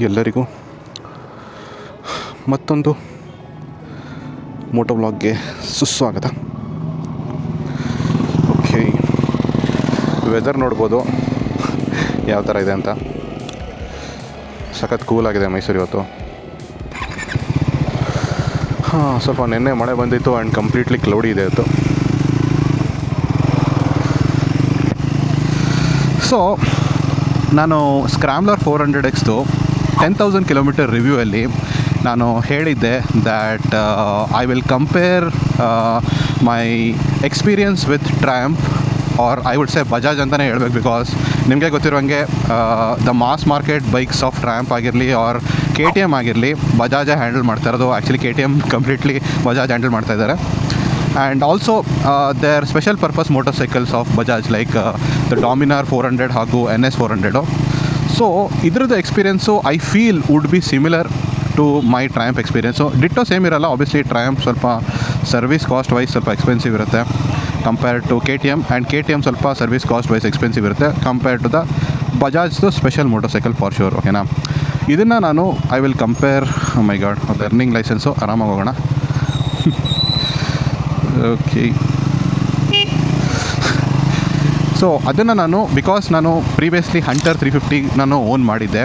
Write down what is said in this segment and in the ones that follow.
ಎಲ್ಲರಿಗೂ ಮತ್ತೊಂದು ಮೋಟೋ ವ್ಲಾಗ್ಗೆ ಸುಸ್ವಾಗತ. ಓಕೆ, ವೆದರ್ ನೋಡ್ಬೋದು ಯಾವ ಥರ ಇದೆ ಅಂತ. ಸಖತ್ ಕೂಲಾಗಿದೆ ಮೈಸೂರು ಇವತ್ತು. ಸ್ವಲ್ಪ ನಿನ್ನೆ ಮಳೆ ಬಂದಿತ್ತು ಆ್ಯಂಡ್ ಕಂಪ್ಲೀಟ್ಲಿ ಕ್ಲೌಡಿ ಇದೆ ಇವತ್ತು. ಸೊ ನಾನು ಸ್ಕ್ರಾಮ್ಲರ್ 400Xದು 10,000 ಕಿಲೋಮೀಟರ್ ರಿವ್ಯೂವಲ್ಲಿ ನಾನು ಹೇಳಿದ್ದೆ that I will compare my experience with Triumph or I would say Bajaj ಅಂತಲೇ ಹೇಳ್ಬೇಕು. ಬಿಕಾಸ್ ನಿಮಗೆ ಗೊತ್ತಿರುವಂಗೆ the mass market bikes of Triumph ಆಗಿರಲಿ ಆರ್ KTM ಆಗಿರಲಿ ಬಜಾಜೇ ಹ್ಯಾಂಡಲ್ ಮಾಡ್ತಾ ಇರೋದು. Actually KTM completely Bajaj handle ಮಾಡ್ತಾ ಇದ್ದಾರೆ. And also their special purpose motorcycles of Bajaj like the Dominar 400 ಹಾಗೂ NS 400. ಸೊ ಇದ್ರದ್ದು experience I feel would be similar to my Triumph experience. Ditto same ಇರಲ್ಲ. Obviously Triumph ಸ್ವಲ್ಪ service cost wise ಸ್ವಲ್ಪ expensive ಇರುತ್ತೆ compared to KTM, and KTM ಸ್ವಲ್ಪ service cost wise expensive ಇರುತ್ತೆ compared to the ಬಜಾಜ್ದು special motorcycle for sure. ಓಕೆನಾ, ಇದನ್ನು ನಾನು I will compare. My god, learning licence ಆರಾಮಾಗಿ ಹೋಗೋಣ. ಓಕೆ, ಸೊ ಅದನ್ನು ನಾನು ಬಿಕಾಸ್ ನಾನು ಪ್ರೀವಿಯಸ್ಲಿ ಹಂಟರ್ 350 ನಾನು ಓನ್ ಮಾಡಿದ್ದೆ.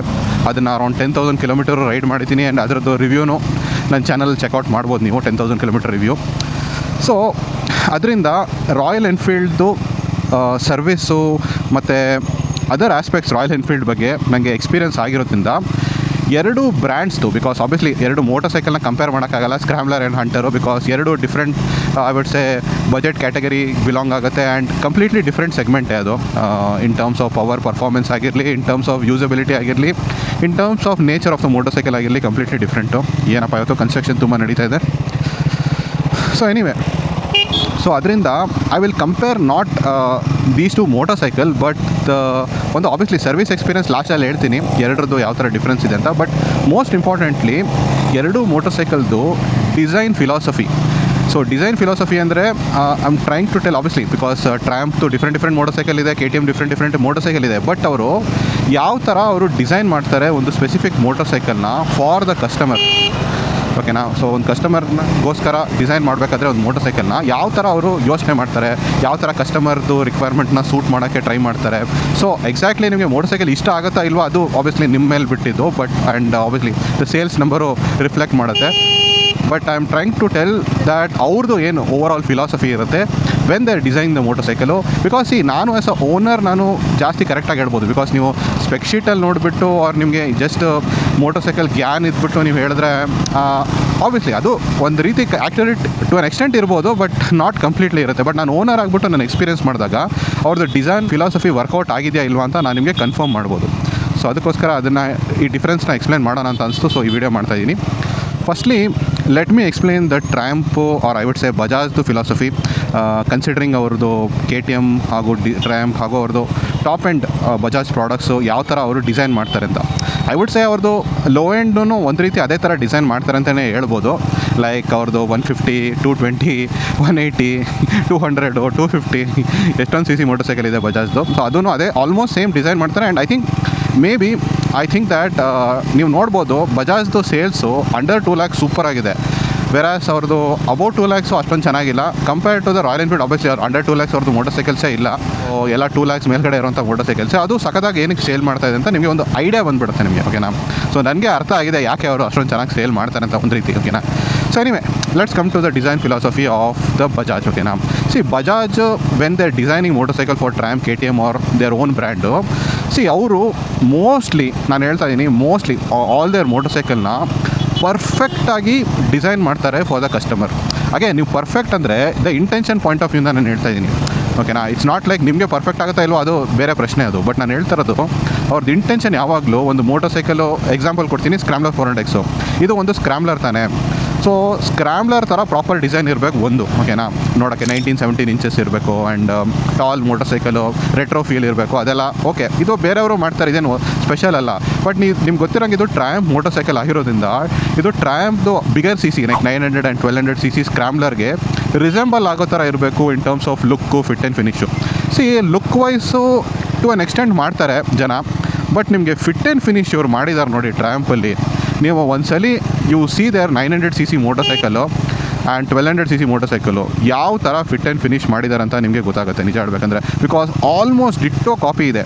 ಅದನ್ನು ಅರೌಂಡ್ 10,000 ಕಿಲೋಮೀಟರ್ ರೈಡ್ ಮಾಡಿದ್ದೀನಿ. ಆ್ಯಂಡ್ ಅದರದ್ದು ರಿವ್ಯೂನು ನನ್ನ ಚಾನಲ್ ಚೆಕ್ಔಟ್ ಮಾಡ್ಬೋದು ನೀವು, 10,000 ಕಿಲೋಮೀಟರ್ ರಿವ್ಯೂ. ಸೊ ಅದರಿಂದ ರಾಯಲ್ ಎನ್ಫೀಲ್ಡ್ದು ಸರ್ವಿಸ್ಸು ಮತ್ತು ಅದರ್ ಆಸ್ಪೆಕ್ಟ್ಸ್ ರಾಯಲ್ ಎನ್ಫೀಲ್ಡ್ ಬಗ್ಗೆ ನನಗೆ ಎಕ್ಸ್ಪೀರಿಯನ್ಸ್ ಆಗಿರೋದ್ರಿಂದ ಎರಡು ಬ್ರ್ಯಾಂಡ್ಸ್ದು, ಬಿಕಾಸ್ ಆಬ್ವಿಯಸ್ಲಿ ಎರಡು ಮೋಟರ್ಸೈಕಲ್ನ ಕಂಪೇರ್ ಮಾಡೋಕ್ಕಾಗಲ್ಲ, ಸ್ಕ್ರಾಮ್ಲರ್ ಆ್ಯಂಡ್ ಹಂಟರು, ಬಿಕಾಸ್ ಎರಡು different I would say budget category belong ಆಗುತ್ತೆ. ಆ್ಯಂಡ್ ಕಂಪ್ಲೀಟ್ಲಿ ಡಿಫ್ರೆಂಟ್ ಸೆಗ್ಮೆಂಟೇ ಅದು. ಇನ್ ಟರ್ಮ್ಸ್ ಆಫ್ ಪವರ್ ಪರ್ಫಾರ್ಮೆನ್ಸ್ ಆಗಿರಲಿ, ಇನ್ ಟರ್ಮ್ಸ್ ಆಫ್ ಯೂಸಬಿಲಿಟಿ ಆಗಿರಲಿ, ಇನ್ terms of nature of the motorcycle ಆಗಿರಲಿ, ಕಂಪ್ಲೀಟ್ಲಿ ಡಿಫ್ರೆಂಟು. ಏನಪ್ಪ ಇವತ್ತು ಕನ್ಸ್ಟ್ರಕ್ಷನ್ ತುಂಬ ನಡೀತಾ ಇದೆ. ಸೊ ಎನಿವೆ, ಸೊ ಅದರಿಂದ I will compare not these two motorcycle but ಒಂದು ಆಬ್ವಿಯಸ್ಲಿ ಸರ್ವಿಸ್ ಎಕ್ಸ್ಪೀರಿಯನ್ಸ್ ಲಾಸ್ಟಲ್ಲಿ ಹೇಳ್ತೀನಿ ಎರಡರದ್ದು ಯಾವ ಥರ ಡಿಫ್ರೆನ್ಸ್ ಇದೆ ಅಂತ. ಬಟ್ ಮೋಸ್ಟ್ ಇಂಪಾರ್ಟೆಂಟ್ಲಿ ಎರಡು ಮೋಟರ್ಸೈಕಲ್ದು design philosophy. So design philosophy ಅಂದರೆ I am trying to tell obviously because ಟ್ರಯಾಂಪ್ದು ಡಿಫ್ರೆಂಟ್ ಮೋಟರ್ಸೈಕಲ್ ಇದೆ, KTM ಡಿಫ್ರೆಂಟ್ ಮೋಟರ್ಸೈಕಲ್ ಇದೆ. ಬಟ್ ಅವರು ಯಾವ ಥರ ಅವರು ಡಿಸೈನ್ ಮಾಡ್ತಾರೆ ಒಂದು ಸ್ಪೆಸಿಫಿಕ್ ಮೋಟರ್ಸೈಕಲ್ನ ಫಾರ್ ದ ಕಸ್ಟಮರ್. ಓಕೆನಾ, ಸೊ ಒಂದು ಕಸ್ಟಮರ್ಗೋಸ್ಕರ ಡಿಸೈನ್ ಮಾಡಬೇಕಾದ್ರೆ ಒಂದು ಮೋಟರ್ಸೈಕಲ್ನ ಯಾವ ಥರ ಅವರು ಯೋಚನೆ ಮಾಡ್ತಾರೆ, ಯಾವ ಥರ ಕಸ್ಟಮರ್ದು ರಿಕ್ವೈರ್ಮೆಂಟ್ನ ಸೂಟ್ ಮಾಡೋಕ್ಕೆ ಟ್ರೈ ಮಾಡ್ತಾರೆ. ಸೊ ಎಕ್ಸಾಕ್ಟ್ಲಿ ನಿಮಗೆ ಮೋಟರ್ಸೈಕಲ್ ಇಷ್ಟ ಆಗುತ್ತಾ ಇಲ್ವಾ ಅದು ಆಬ್ವಿಯಸ್ಲಿ ನಿಮ್ಮ ಮೇಲೆ ಬಿಟ್ಟಿದ್ದು. But and obviously the sales number reflect ಮಾಡುತ್ತೆ. But I am trying to tell that ಅವ್ರದ್ದು ಏನು ಓವರ್ ಆಲ್ ಫಿಲಾಸಫಿ ಇರುತ್ತೆ when they're design the motorcycle. Because ನಾನು ಆ್ಯಸ್ ಅ ಓನರ್ ನಾನು ಜಾಸ್ತಿ ಕರೆಕ್ಟಾಗಿ ಹೇಳ್ಬೋದು. ಬಿಕಾಸ್ ನೀವು ಸ್ಪೆಕ್ ಶೀಟಲ್ಲಿ ನೋಡಿಬಿಟ್ಟು ಅವ್ರು ನಿಮಗೆ ಜಸ್ಟ್ ಮೋಟರ್ಸೈಕಲ್ ಗ್ಯಾನ್ ಇದ್ಬಿಟ್ಟು ನೀವು ಹೇಳಿದ್ರೆ ಆಬ್ವಿಯಸ್ಲಿ ಅದು ಒಂದು ರೀತಿ ಆ್ಯಕ್ಯುರೇಟ್ ಟು ಅನ್ ಎಕ್ಸ್ಟೆಂಟ್ ಇರ್ಬೋದು, ಬಟ್ ನಾಟ್ ಕಂಪ್ಲೀಟ್ಲಿ ಇರುತ್ತೆ. ಬಟ್ ನಾನು ಓನರ್ ಆಗಿಬಿಟ್ಟು ನಾನು ಎಕ್ಸ್ಪೀರಿಯನ್ಸ್ ಮಾಡಿದಾಗ ಅವ್ರದ್ದು ಡಿಸೈನ್ ಫಿಲಾಸಫಿ ವರ್ಕೌಟ್ ಆಗಿದೆಯಾ ಇಲ್ವಾ ಅಂತ ನಾನು ನಿಮಗೆ ಕನ್ಫರ್ಮ್ ಮಾಡ್ಬೋದು. ಸೊ ಅದಕ್ಕೋಸ್ಕರ ಅದನ್ನು ಈ ಡಿಫ್ರೆನ್ಸ್ನ ಎಕ್ಸ್ಪ್ಲೇನ್ ಮಾಡೋಣ ಅಂತ ಅನಿಸ್ತು. ಸೊ ಈ ವಿಡಿಯೋ ಮಾಡ್ತಾಯಿದ್ದೀನಿ. Firstly let me explain the Triumph or I would say ಬಜಾಜ್ದು ಫಿಲಾಸಫಿ ಕನ್ಸಿಡರಿಂಗ್ ಅವ್ರದ್ದು KTM ಹಾಗೂ ಟ್ರಯಾಂಪ್ ಹಾಗೂ ಅವ್ರದ್ದು ಟಾಪ್ ಆ್ಯಂಡ್ ಬಜಾಜ್ ಪ್ರಾಡಕ್ಟ್ಸು ಯಾವ ಥರ ಅವರು ಡಿಸೈನ್ ಮಾಡ್ತಾರೆ ಅಂತ. ಐ ವುಡ್ ಸೇ ಅವ್ರದ್ದು ಲೋ ಎಂಡೂ ಒಂದು ರೀತಿ ಅದೇ ಥರ ಡಿಸೈನ್ ಮಾಡ್ತಾರೆ ಅಂತಲೇ ಹೇಳ್ಬೋದು. ಲೈಕ್ ಅವ್ರದ್ದು 150, 220, 180, 200, 250 ಎಷ್ಟೊಂದು CC ಮೋಟರ್ಸೈಕಲ್ ಇದೆ ಬಜಾಜ್ದು. ಸೊ ಅದೂ ಅದೇ ಆಲ್ಮೋಸ್ಟ್ ಸೇಮ್ ಡಿಸೈನ್ ಮಾಡ್ತಾರೆ. ಆ್ಯಂಡ್ ಐ ಥಿಂಕ್ ದ್ಯಾಟ್ ನೀವು ನೋಡ್ಬೋದು ಬಜಾಜ್ದು ಸೇಲ್ಸು ಅಂಡರ್ 2 lakhs ಸೂಪರ್ ಆಗಿದೆ. ವೆರಾಸ್ ಅವ್ರದ್ದು ಅಬೌಟ್ 2 lakhs ಅಷ್ಟೊಂದು ಚೆನ್ನಾಗಿಲ್ಲ compare to the Royal Enfield. Obviously ಅವ್ರು ಅಂಡರ್ 2 lakhs ಅವ್ರದ್ದು ಮೋಟರ್ಸೈಕಲ್ಸೇ ಇಲ್ಲ. ಎಲ್ಲ 2 lakhs ಮೇಲ್ಗಡೆ ಇರೋಂಥ ಮೋಟರ್ಸೈಕಲ್ಸೇ ಅದು ಸಖತ್ತಾಗಿ ಏನಕ್ಕೆ ಸೇಲ್ ಮಾಡ್ತಾ ಇದೆ ಅಂತ ನಿಮಗೆ ಒಂದು ಐಡಿಯಾ ಬಂದುಬಿಡುತ್ತೆ ನಿಮಗೆ. ಓಕೆನಾ, ಸೊ ನನಗೆ ಅರ್ಥ ಆಗಿದೆ ಯಾಕೆ ಅವರು ಅಷ್ಟೊಂದು ಚೆನ್ನಾಗಿ ಸೇಲ್ ಮಾಡ್ತಾರೆ ಅಂತ ಒಂದು ರೀತಿ. ಓಕೆನಾ, so anyway let's come to the design philosophy of the Bajaj. ಓಕೆನಾ, Bajaj when they're designing motorcycle for Triumph, KTM or their own brand, ಅವರು ಮೋಸ್ಟ್ಲಿ ನಾನು ಹೇಳ್ತಾ ಇದ್ದೀನಿ ಮೋಸ್ಟ್ಲಿ ಆಲ್ ದೇರ್ ಮೋಟರ್ಸೈಕಲ್ನ ಪರ್ಫೆಕ್ಟಾಗಿ ಡಿಸೈನ್ ಮಾಡ್ತಾರೆ ಫಾರ್ ದ ಕಸ್ಟಮರ್. ಹಾಗೆ ನೀವು ಪರ್ಫೆಕ್ಟ್ ಅಂದರೆ ದ ಇಂಟೆನ್ಷನ್ ಪಾಯಿಂಟ್ ಆಫ್ ವ್ಯೂಯಿಂದ ನಾನು ಹೇಳ್ತಾ ಇದ್ದೀನಿ. ಓಕೆನಾ, ಇಟ್ಸ್ ನಾಟ್ ಲೈಕ್ ನಿಮಗೆ ಪರ್ಫೆಕ್ಟ್ ಆಗುತ್ತಾ ಇಲ್ವೋ ಅದು ಬೇರೆ ಪ್ರಶ್ನೆ ಅದು. ಬಟ್ ನಾನು ಹೇಳ್ತಾ ಇರೋದು ಅವ್ರದ್ದು ಇಂಟೆನ್ಷನ್ ಯಾವಾಗಲೂ ಒಂದು ಮೋಟರ್ಸೈಕಲು ಎಕ್ಸಾಂಪಲ್ ಕೊಡ್ತೀನಿ. ಸ್ಕ್ರಾಮ್ಲರ್ 400X ಇದು ಒಂದು ಸ್ಕ್ರಾಮ್ಲರ್ ತಾನೇ. ಸೊ ಸ್ಕ್ರಾಮ್ಲರ್ ಥರ ಪ್ರಾಪರ್ ಡಿಸೈನ್ ಇರಬೇಕು ಒಂದು. ಓಕೆನಾ, ನೋಡೋಕ್ಕೆ 19-17 ಇಂಚಸ್ ಇರಬೇಕು ಆ್ಯಂಡ್ ಟಾಲ್ ಮೋಟರ್ಸೈಕಲು, ರೆಟ್ರೋ ಫೀಲ್ ಇರಬೇಕು, ಅದೆಲ್ಲ ಓಕೆ. ಇದು ಬೇರೆಯವರು ಮಾಡ್ತಾರೆ, ಇದೇನು ಸ್ಪೆಷಲ್ ಅಲ್ಲ. ಬಟ್ ನಿಮ್ಗೆ ಗೊತ್ತಿರೋಂಗೆ ಇದು ಟ್ರಯಾಂಪ್ ಮೋಟರ್ಸೈಕಲ್ ಆಗಿರೋದ್ರಿಂದ ಇದು ಟ್ರಯಾಂಪ್ದು bigger CC like 900 and 1200 CC ಸ್ಕ್ರಾಮ್ಲರ್ಗೆ ರಿಸೆಂಬಲ್ ಆಗೋ ಥರ ಇರಬೇಕು in terms of look, fit and finish. Look wise to an extent ಮಾಡ್ತಾರೆ ಜನ. ಬಟ್ ನಿಮಗೆ ಫಿಟ್ ಆ್ಯಂಡ್ ಫಿನಿಶ್ ಇವ್ರು ಮಾಡಿದ್ದಾರೆ ನೋಡಿ ಟ್ರ್ಯಾಂಪಲ್ಲಿ. ನೀವು ಒಂದ್ಸಲಿ you see there 900cc motorcycle and 1200cc motorcycle ಯಾವ ಥರ ಫಿಟ್ ಆ್ಯಂಡ್ ಫಿನಿಶ್ ಮಾಡಿದ್ದಾರೆ ಅಂತ ನಿಮಗೆ ಗೊತ್ತಾಗುತ್ತೆ ನಿಜ ಹೇಳ್ಬೇಕಂದ್ರೆ. ಬಿಕಾಸ್ ಆಲ್ಮೋಸ್ಟ್ ಡಿಟ್ಟೋ ಕಾಪಿ ಇದೆ.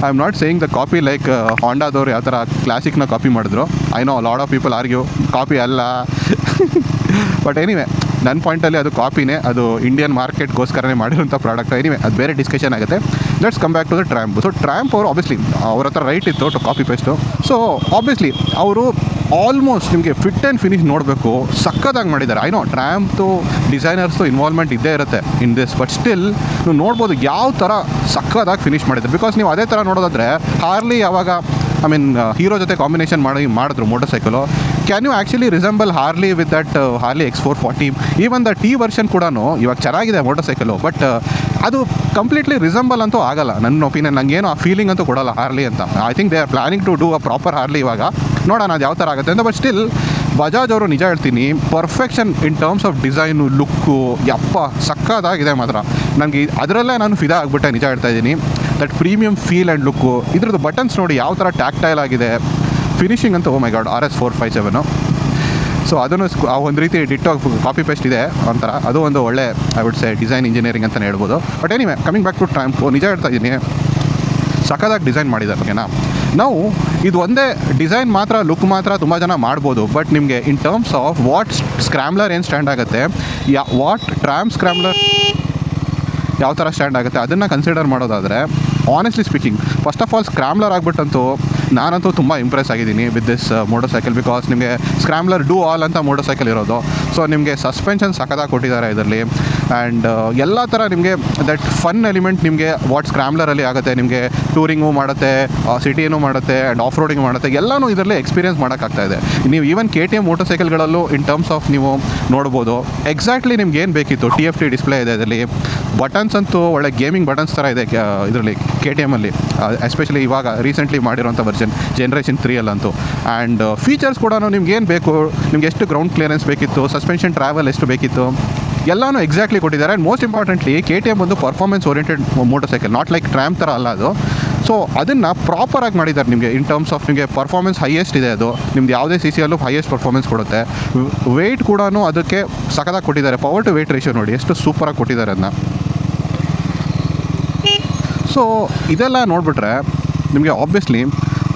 I am not saying the copy like ಹಾಂಡಾದವ್ರು ಯಾವ ಥರ ಕ್ಲಾಸಿಕ್ನ ಕಾಪಿ ಮಾಡಿದ್ರು. I know lot of people argue copy ಅಲ್ಲ ಬಟ್ ಎನಿವೆ ನನ್ನ ಪಾಯಿಂಟಲ್ಲಿ ಅದು ಕಾಪಿನೇ, ಅದು ಇಂಡಿಯನ್ ಮಾರ್ಕೆಟ್ಗೋಸ್ಕರನೇ ಮಾಡಿರೋಂಥ ಪ್ರಾಡಕ್ಟ್. ಎನಿವೆ ಅದು ಬೇರೆ ಡಿಸ್ಕಷನ್ ಆಗುತ್ತೆ. Let's come back to the Triumph. So Triumph ಅವರು ಆಬ್ವಿಯಸ್ಲಿ ಅವ್ರ ಹತ್ರ ರೈಟ್ ಇತ್ತು to copy paste. So obviously ಅವರು ಆಲ್ಮೋಸ್ಟ್ ನಿಮಗೆ ಫಿಟ್ ಆ್ಯಂಡ್ ಫಿನಿಶ್ ನೋಡಬೇಕು ಸಕ್ಕತ್ತಾಗಿ ಮಾಡಿದ್ದಾರೆ. ಐ ನೋ ಟ್ರ್ಯಾಂಪ್ದು ಡಿಸೈನರ್ಸ್ದು ಇನ್ವಾಲ್ವ್ಮೆಂಟ್ ಇದ್ದೇ ಇರುತ್ತೆ ಇನ್ ದಿಸ್, ಬಟ್ ಸ್ಟಿಲ್ ನೀವು ನೋಡ್ಬೋದು ಯಾವ ಥರ ಸಕ್ಕತ್ತಾಗಿ ಫಿನಿಶ್ ಮಾಡಿದ್ದಾರೆ. ಬಿಕಾಸ್ ನೀವು ಅದೇ ಥರ ನೋಡೋದಾದರೆ ಹಾರ್ಲಿ ಯಾವಾಗ ಐ ಮೀನ್ ಹೀರೋ ಜೊತೆ ಕಾಂಬಿನೇಷನ್ ಮಾಡಿದ್ರು motorcycle. Can you actually resemble Harley with that Harley X440? Even the T version ಕೂಡ ಇವಾಗ ಚೆನ್ನಾಗಿದೆ ಮೋಟರ್ ಸೈಕಲು, ಬಟ್ ಅದು ಕಂಪ್ಲೀಟ್ಲಿ ರಿಸೆಂಬಲ್ ಅಂತೂ ಆಗಲ್ಲ ನನ್ನ ಒಪಿನಿಯನ್. ನನಗೇನು ಆ ಫೀಲಿಂಗ್ ಅಂತೂ ಕೊಡೋಲ್ಲ ಹಾರ್ಲಿ ಅಂತ. I think they are planning to do a proper Harley ಇವಾಗ, ನೋಡೋಣ ಅದು ಯಾವ ಥರ ಆಗುತ್ತೆ ಅಂತ. ಬಟ್ ಸ್ಟಿಲ್ ಬಜಾಜ್ ಅವರು ನಿಜ ಹೇಳ್ತೀನಿ perfection in terms of design, look, ಯಪ್ಪ ಸಕ್ಕತ್ತಾಗಿದೆ ಮಾತ್ರ. ನನಗೆ ಅದರಲ್ಲೇ ನಾನು ಫಿದಾ ಆಗಿಬಿಟ್ಟೆ ನಿಜ ಹೇಳ್ತಾ ಇದ್ದೀನಿ. That premium feel and look, ಇದ್ರದ್ದು ಬಟನ್ಸ್ ನೋಡಿ ಯಾವ ಥರ ಟ್ಯಾಕ್ಟೈಲ್ ಆಗಿದೆ. ಫಿನಿಶಿಂಗ್ ಅಂತ ಓ ಮೈ ಗಾಡ್ RS457. ಸೊ ಅದನ್ನು ಒಂದು ರೀತಿ ಡಿಟ್ಟೋ ಕಾಪಿ ಪೇಸ್ಟ್ ಇದೆ ಒಂಥರ. ಅದು ಒಂದು ಒಳ್ಳೆ I would say design engineering ಅಂತಲೇ ಹೇಳ್ಬೋದು. But anyway coming back to Triumph, ನಿಜ ಹೇಳ್ತಾ ಇದ್ದೀನಿ ಸಕ್ಕದಾಗಿ ಡಿಸೈನ್ ಮಾಡಿದ್ದಾರೆ. ಓಕೆನಾ, ನಾವು ಇದು ಒಂದೇ ಡಿಸೈನ್ ಮಾತ್ರ, ಲುಕ್ ಮಾತ್ರ ತುಂಬ ಜನ ಮಾಡ್ಬೋದು. ಬಟ್ ನಿಮಗೆ ಇನ್ ಟರ್ಮ್ಸ್ ಆಫ್ ವಾಟ್ ಸ್ಕ್ರ್ಯಾಮ್ಲರ್ ಏನು ಸ್ಟ್ಯಾಂಡ್ ಆಗುತ್ತೆ, ವಾಟ್ ಟ್ರ್ಯಾಂಪ್ ಸ್ಕ್ರ್ಯಾಮ್ಲರ್ ಯಾವ ಥರ ಸ್ಟ್ಯಾಂಡ್ ಆಗುತ್ತೆ ಅದನ್ನು ಕನ್ಸಿಡರ್ ಮಾಡೋದಾದರೆ honestly speaking, first of all scrambler ಆಗಿಬಿಟ್ಟಂತೂ ನಾನಂತೂ ತುಂಬ ಇಂಪ್ರೆಸ್ ಆಗಿದ್ದೀನಿ with this motorcycle. Because ನಿಮಗೆ ಸ್ಕ್ರ್ಯಾಮ್ಲರ್ ಡೂ ಆಲ್ ಅಂತ ಮೋಟರ್ ಸೈಕಲ್ ಇರೋದು. ಸೊ ನಿಮಗೆ ಸಸ್ಪೆನ್ಷನ್ ಸಖತ್ತಾಗಿ ಕೊಟ್ಟಿದ್ದಾರೆ ಇದರಲ್ಲಿ. ಆ್ಯಂಡ್ ಎಲ್ಲ ಥರ ನಿಮಗೆ ದಟ್ ಫನ್ ಎಲಿಮೆಂಟ್ ನಿಮಗೆ ವಾಟ್ ಸ್ಕ್ರ್ಯಾಮ್ಲರಲ್ಲಿ ಆಗುತ್ತೆ. ನಿಮಗೆ ಟೂರಿಂಗು ಮಾಡುತ್ತೆ, ಸಿಟಿನೂ ಮಾಡುತ್ತೆ, ಆ್ಯಂಡ್ ಆಫ್ ರೋಡಿಂಗ್ ಮಾಡುತ್ತೆ, ಎಲ್ಲನೂ ಇದರಲ್ಲಿ ಎಕ್ಸ್ಪೀರಿಯನ್ಸ್ ಮಾಡೋಕ್ಕಾಗ್ತಾಯಿದೆ. ನೀವು ಈವನ್ KTM ಮೋಟರ್ ಸೈಕಲ್ಗಳಲ್ಲೂ ಇನ್ ಟರ್ಮ್ಸ್ ಆಫ್ ನೀವು ನೋಡ್ಬೋದು ಎಕ್ಸಾಕ್ಟ್ಲಿ ನಿಮ್ಗೆ ಏನು ಬೇಕಿತ್ತು. TFT ಡಿಸ್ಪ್ಲೇ ಇದೆ ಇದರಲ್ಲಿ. ಬಟನ್ಸ್ ಅಂತೂ ಒಳ್ಳೆ ಗೇಮಿಂಗ್ ಬಟನ್ಸ್ ಥರ ಇದೆ ಇದರಲ್ಲಿ KTMಲ್ಲಿ, ಎಸ್ಪೆಷಲಿ ಇವಾಗ ರೀಸೆಂಟ್ಲಿ ಮಾಡಿರೋಂಥ ವರ್ಷನ್ ಜನರೇಷನ್ 3 ಆ್ಯಂಡ್ ಫೀಚರ್ಸ್ ಕೂಡ ನಿಮ್ಗೆ ಏನು ಬೇಕು, ನಿಮ್ಗೆ ಎಷ್ಟು ಗ್ರೌಂಡ್ ಕ್ಲಿಯರೆನ್ಸ್ ಬೇಕಿತ್ತು, ಸಸ್ಪೆನ್ಷನ್ ಟ್ರಾವೆಲ್ ಎಷ್ಟು ಬೇಕಿತ್ತು, ಎಲ್ಲನೂ ಎಕ್ಸಾಕ್ಟ್ಲಿ ಕೊಟ್ಟಿದ್ದಾರೆ. ಆ್ಯಂಡ್ ಮೋಸ್ಟ್ ಇಂಪಾರ್ಟೆಂಟ್ಲಿ KTM ಒಂದು performance oriented motor cycle, not like tramp ಥರ ಅಲ್ಲ ಅದು. ಸೊ ಅದನ್ನು ಪ್ರಾಪರಾಗಿ ಮಾಡಿದ್ದಾರೆ ನಿಮಗೆ ಇನ್ ಟರ್ಮ್ಸ್ ಆಫ್ ನಿಮಗೆ ಪರ್ಫಾರ್ಮೆನ್ಸ್ ಹೈಯೆಸ್ಟ್ ಇದೆ. ಅದು ನಿಮ್ದು ಯಾವುದೇ CCಯಲ್ಲೂ ಹೈಯೆಸ್ಟ್ ಪರ್ಫಾರ್ಮೆನ್ಸ್ ಕೊಡುತ್ತೆ. ವೆಯ್ಟ್ ಕೂಡ ಅದಕ್ಕೆ ಸಖತ್ತಾಗಿ ಕೊಟ್ಟಿದ್ದಾರೆ. ಪವರ್ ಟು ವೆಯ್ಟ್ ರೇಷಿಯೋ ನೋಡಿ ಎಷ್ಟು ಸೂಪರಾಗಿ ಕೊಟ್ಟಿದ್ದಾರೆ ಅದನ್ನ. ಸೊ ಇದೆಲ್ಲ ನೋಡಿಬಿಟ್ರೆ ನಿಮಗೆ ಆಬ್ವಿಯಸ್ಲಿ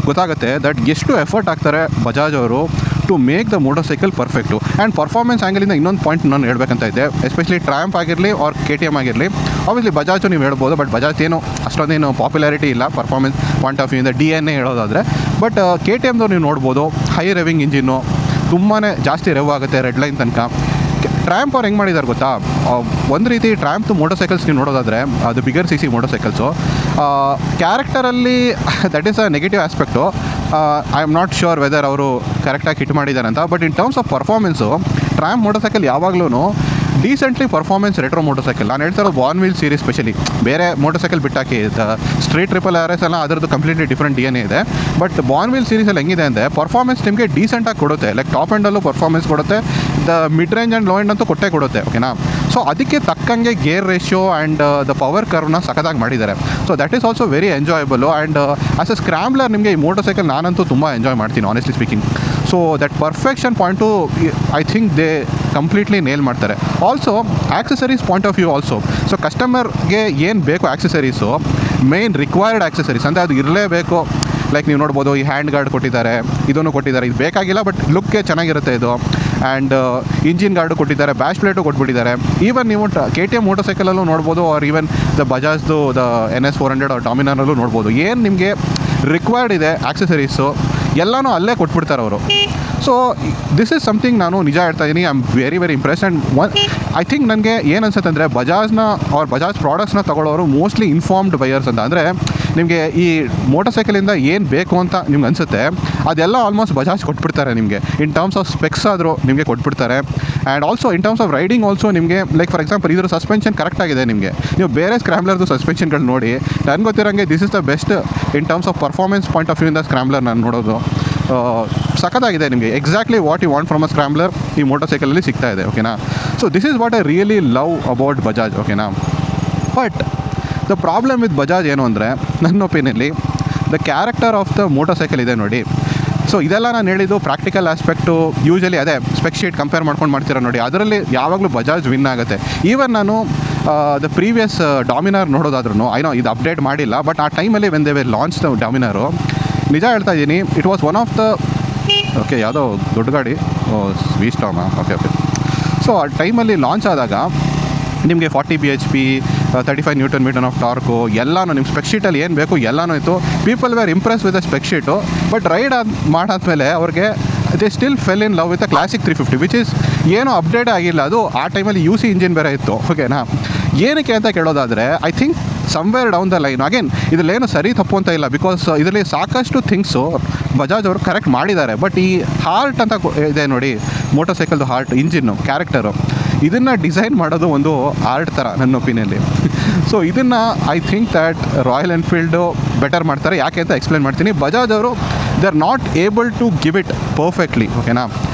ಗೊತ್ತಾಗುತ್ತೆ ದಟ್ ಎಷ್ಟು ಎಫರ್ಟ್ ಹಾಕ್ತಾರೆ ಬಜಾಜ್ ಅವರು to make the motorcycle perfect. And performance ಆ್ಯಂಗಲಿಂದ ಇನ್ನೊಂದು ಪಾಯಿಂಟ್ ನಾನು ಹೇಳ್ಬೇಕಂತ ಇದ್ದೆ, ಎಸ್ಪೆಷಲಿ ಟ್ರ್ಯಾಂಪ್ ಆಗಿರಲಿ ಆರ್ KTM ಆಗಿರಲಿ. ಆಬ್ವಿಯಸ್ಲಿ ಬಜಾಜು ನೀವು ಹೇಳ್ಬೋದು, ಬಟ್ ಬಜಾಜ್ ಏನು ಅಷ್ಟೊಂದೇನು ಪಾಪ್ಯುಲಾರಿಟಿ ಇಲ್ಲ ಪರ್ಫಾರ್ಮೆನ್ಸ್ ಪಾಯಿಂಟ್ ಆಫ್ ವ್ಯೂಯಿಂದ DNA ಹೇಳೋದಾದರೆ. ಬಟ್ KTMದು ನೀವು ನೋಡ್ಬೋದು ಹೈ ರೆವಿಂಗ್ ಇಂಜಿನ್ನು, ತುಂಬಾ ಜಾಸ್ತಿ ರೆವ್ ಆಗುತ್ತೆ ರೆಡ್ ಲೈನ್ ತನಕ. ಟ್ರ್ಯಾಂಪ್ ಅವ್ರು ಹೆಂಗೆ ಮಾಡಿದ್ದಾರೆ ಗೊತ್ತಾ, ಒಂದು ರೀತಿ ಟ್ರ್ಯಾಂಪ್ದು ಮೋಟರ್ ಸೈಕಲ್ಸ್ ನೀವು ನೋಡೋದಾದರೆ ಅದು ಬಿಗರ್ CC ಮೋಟರ್ ಸೈಕಲ್ಸು. ಕ್ಯಾರೆಕ್ಟರಲ್ಲಿ that is a negative aspect. I am not sure whether ಅವರು ಕರೆಕ್ಟಾಗಿ ಹಿಟ್ ಮಾಡಿದ್ದಾರೆ ಅಂತ. But in terms of performance Triumph motorcycle ಯಾವಾಗಲೂ decently performance retro motorcycle. ನಾನು ಹೇಳ್ತಾ ಇರೋದು ಬಾರ್ನ್ವಿಲ್ ಸೀರೀಸ್ ಸ್ಪೆಷಲಿ. ಬೇರೆ ಮೋಟರ್ ಸೈಕಲ್ ಬಿಟ್ಟಾಕಿ ಸ್ಟ್ರೀಟ್ RS ಎಲ್ಲ ಅದರದ್ದು ಕಂಪ್ಲೀಟ್ಲಿ ಡಿಫ್ರೆಂಟ್ DNA ಇದೆ. ಬಟ್ ಬಾರ್ನ್ವಿಲ್ ಸೀರೀಸಲ್ಲಿ ಹೆಂಗಿದೆ ಅಂದರೆ ಪರ್ಫಾರ್ಮೆನ್ಸ್ ನಿಮಗೆ ಡೀಸೆಂಟಾಗಿ ಕೊಡುತ್ತೆ. ಲೈಕ್ ಟಾಪ್ ಎಂಡಲ್ಲೂ ಪರ್ಫಾರ್ಮೆನ್ಸ್ ಕೊಡುತ್ತೆ, the mid range and low end ಅಂತೂ ಕೊಟ್ಟೇ ಕೊಡುತ್ತೆ. ಓಕೆನಾ, ಸೊ ಅದಕ್ಕೆ ತಕ್ಕಂಗೆ gear ratio and the power ಕರ್ವ್ನ ಸಖತ್ತಾಗಿ ಮಾಡಿದ್ದಾರೆ. So that is also very enjoyable. And as a scrambler ನಿಮಗೆ ಈ ಮೋಟರ್ ಸೈಕಲ್ ನಾನಂತೂ ತುಂಬ ಎಂಜಾಯ್ ಮಾಡ್ತೀನಿ honestly speaking. So that perfection point I think they completely nail ಮಾಡ್ತಾರೆ. Also accessories point of view also. So ಕಸ್ಟಮರ್ಗೆ ಏನು ಬೇಕು accessories, main required accessories ಅಂದರೆ ಅದು ಇರಲೇಬೇಕು. ಲೈಕ್ ನೀವು ನೋಡ್ಬೋದು ಈ ಹ್ಯಾಂಡ್ ಗಾರ್ಡ್ ಕೊಟ್ಟಿದ್ದಾರೆ, ಇದನ್ನು ಕೊಟ್ಟಿದ್ದಾರೆ. ಇದು ಬೇಕಾಗಿಲ್ಲ ಬಟ್ ಲುಕ್ಗೆ ಚೆನ್ನಾಗಿರುತ್ತೆ ಇದು. ಆ್ಯಂಡ್ ಇಂಜಿನ್ ಗಾರ್ಡು ಕೊಟ್ಟಿದ್ದಾರೆ, ಬ್ಯಾಶ್ ಪ್ಲೇಟು ಕೊಟ್ಬಿಟ್ಟಿದ್ದಾರೆ. ಈವನ್ ನೀವು KTM ಮೋಟರ್ ಸೈಕಲಲ್ಲೂ ನೋಡ್ಬೋದು, ಆರ್ ಈವನ್ ದ ಬಜಾಜ್ದು ದ NS400 ಡಾಮಿನಾರಲ್ಲೂ ನೋಡ್ಬೋದು. ಏನು ನಿಮಗೆ ರಿಕ್ವೈರ್ಡ್ ಇದೆ ಆಕ್ಸೆಸರೀಸು ಎಲ್ಲನೂ ಅಲ್ಲೇ ಕೊಟ್ಬಿಡ್ತಾರೆ ಅವರು. ಸೊ ದಿಸ್ ಈಸ್ ಸಮಥಿಂಗ್ ನಾನು ನಿಜ ಹೇಳ್ತಾ ಇದ್ದೀನಿ. I am very impressed. And I think ನನಗೆ ಏನು ಅನ್ಸುತ್ತೆ ಅಂದರೆ ಬಜಾಜ್ನ ಅವ್ರ ಬಜಾಜ್ ಪ್ರಾಡಕ್ಟ್ಸ್ನ ತೊಗೊಳ್ಳೋರು ಮೋಸ್ಟ್ಲಿ ಇನ್ಫಾರ್ಮ್ಡ್ ಬಯರ್ಸ್ ಅಂತ. ಅಂದರೆ ನಿಮಗೆ ಈ ಮೋಟರ್ ಸೈಕಲಿಂದ ಏನು ಬೇಕು ಅಂತ ನಿಮ್ಗೆ ಅನಿಸುತ್ತೆ ಅದೆಲ್ಲ ಆಲ್ಮೋಸ್ಟ್ ಬಜಾಜ್ ಕೊಟ್ಬಿಡ್ತಾರೆ ನಿಮಗೆ. ಇನ್ ಟರ್ಮ್ಸ್ ಆಫ್ ಸ್ಪೆಕ್ಸ್ ಆದರೂ ನಿಮಗೆ ಕೊಟ್ಬಿಡ್ತಾರೆ. And also in terms of riding also ನಿಮಗೆ ಲೈಕ್ ಫಾರ್ ಎಕ್ಸಾಂಪಲ್ ಇದ್ರ ಸಸ್ಪೆನ್ಷನ್ ಕರೆಕ್ಟಾಗಿದೆ. ನಿಮಗೆ ನೀವು ಬೇರೆ ಸ್ಕ್ರ್ಯಾಮ್ಲರ್ದು ಸಸ್ಪೆನ್ಷನ್ಗಳು ನೋಡಿ, ನನಗೆ ಗೊತ್ತಿರೋಂಗೆ this is the best in terms of performance point of ವ್ಯೂಯಿಂದ ಸ್ಕ್ರ್ಯಾಮ್ಲರ್ ನಾನು ನೋಡೋದು. ಸಖತ್ತಾಗಿದೆ. ನಿಮಗೆ exactly what you want from a scrambler ಈ ಮೋಟರ್ ಸೈಕಲಲ್ಲಿ ಸಿಗ್ತಾ ಇದೆ. ಓಕೆನಾ, so this is what I really love about Bajaj. ಓಕೆನಾ, but the problem with Bajaj ಏನು ಅಂದರೆ ನನ್ನ ಒಪಿನಿಯಲ್ಲಿ the character of the motorcycle ಇದೆ ನೋಡಿ. ಸೊ ಇದೆಲ್ಲ ನಾನು ಹೇಳಿದ್ದು ಪ್ರಾಕ್ಟಿಕಲ್ ಆಸ್ಪೆಕ್ಟು. ಯೂಶಲಿ ಅದೇ ಸ್ಪೆಕ್ ಶೀಟ್ ಕಂಪೇರ್ ಮಾಡ್ಕೊಂಡು ಮಾಡ್ತೀರ ನೋಡಿ, ಅದರಲ್ಲಿ ಯಾವಾಗಲೂ ಬಜಾಜ್ ವಿನ್ ಆಗುತ್ತೆ. ಈವನ್ ನಾನು ದ ಪ್ರೀವಿಯಸ್ ಡಾಮಿನಾರ್ ನೋಡೋದಾದ್ರೂ ಐನೋ ಇದು ಅಪ್ಡೇಟ್ ಮಾಡಿಲ್ಲ, ಬಟ್ ಆ ಟೈಮಲ್ಲಿ when they were launch the Dominar, ನಿಜ ಹೇಳ್ತಾ ಇದ್ದೀನಿ, it was one of the okay ಯಾವುದೋ ದೊಡ್ಡ ಗಾಡಿ ವಿಸ್ಟಾಮಾ ಓಕೆ. ಸೊ ಆ ಟೈಮಲ್ಲಿ ಲಾಂಚ್ ಆದಾಗ ನಿಮಗೆ 40 bhp 35 Nm ಆಫ್ ಟಾರ್ಕು ಎಲ್ಲನೂ ನಿಮ್ಮ ಸ್ಪೆಕ್ ಶೀಟಲ್ಲಿ ಏನು ಬೇಕು ಎಲ್ಲನೂ ಇತ್ತು. People were impress with the spec sheet, but ride ಮಾಡಾದ್ಮೇಲೆ ಅವ್ರಿಗೆ they still fell in love with the classic 350 which is ಏನೂ ಅಪ್ಡೇಟ್ ಆಗಿಲ್ಲ. ಅದು ಆ ಟೈಮಲ್ಲಿ UC ಇಂಜಿನ್ ಬೇರೆ ಇತ್ತು. ಓಕೆನಾ, ಏನಕ್ಕೆ ಅಂತ ಕೇಳೋದಾದರೆ I think somewhere down the line again ಇದರಲ್ಲೇನು ಸರಿ ತಪ್ಪು ಅಂತ ಇಲ್ಲ, ಬಿಕಾಸ್ ಇದರಲ್ಲಿ ಸಾಕಷ್ಟು ಥಿಂಗ್ಸು ಬಜಾಜ್ ಅವರು ಕರೆಕ್ಟ್ ಮಾಡಿದ್ದಾರೆ. ಬಟ್ ಈ ಹಾರ್ಟ್ ಅಂತ ಇದೆ ನೋಡಿ, ಮೋಟರ್ ಸೈಕಲ್ದು ಹಾರ್ಟ್, ಇಂಜಿನ್ನು, ಕ್ಯಾರೆಕ್ಟರು, ಇದನ್ನು ಡಿಸೈನ್ ಮಾಡೋದು ಒಂದು ಆರ್ಟ್ ಥರ ನನ್ನ ಒಪಿನಿಯಲ್ಲಿ. ಸೊ ಇದನ್ನು I think that Royal Enfield better ಮಾಡ್ತಾರೆ. ಯಾಕೆ ಅಂತ ಎಕ್ಸ್ಪ್ಲೇನ್ ಮಾಡ್ತೀನಿ. ಬಜಾಜ್ ಅವರು they are not able to give it perfectly. ಓಕೆನಾ,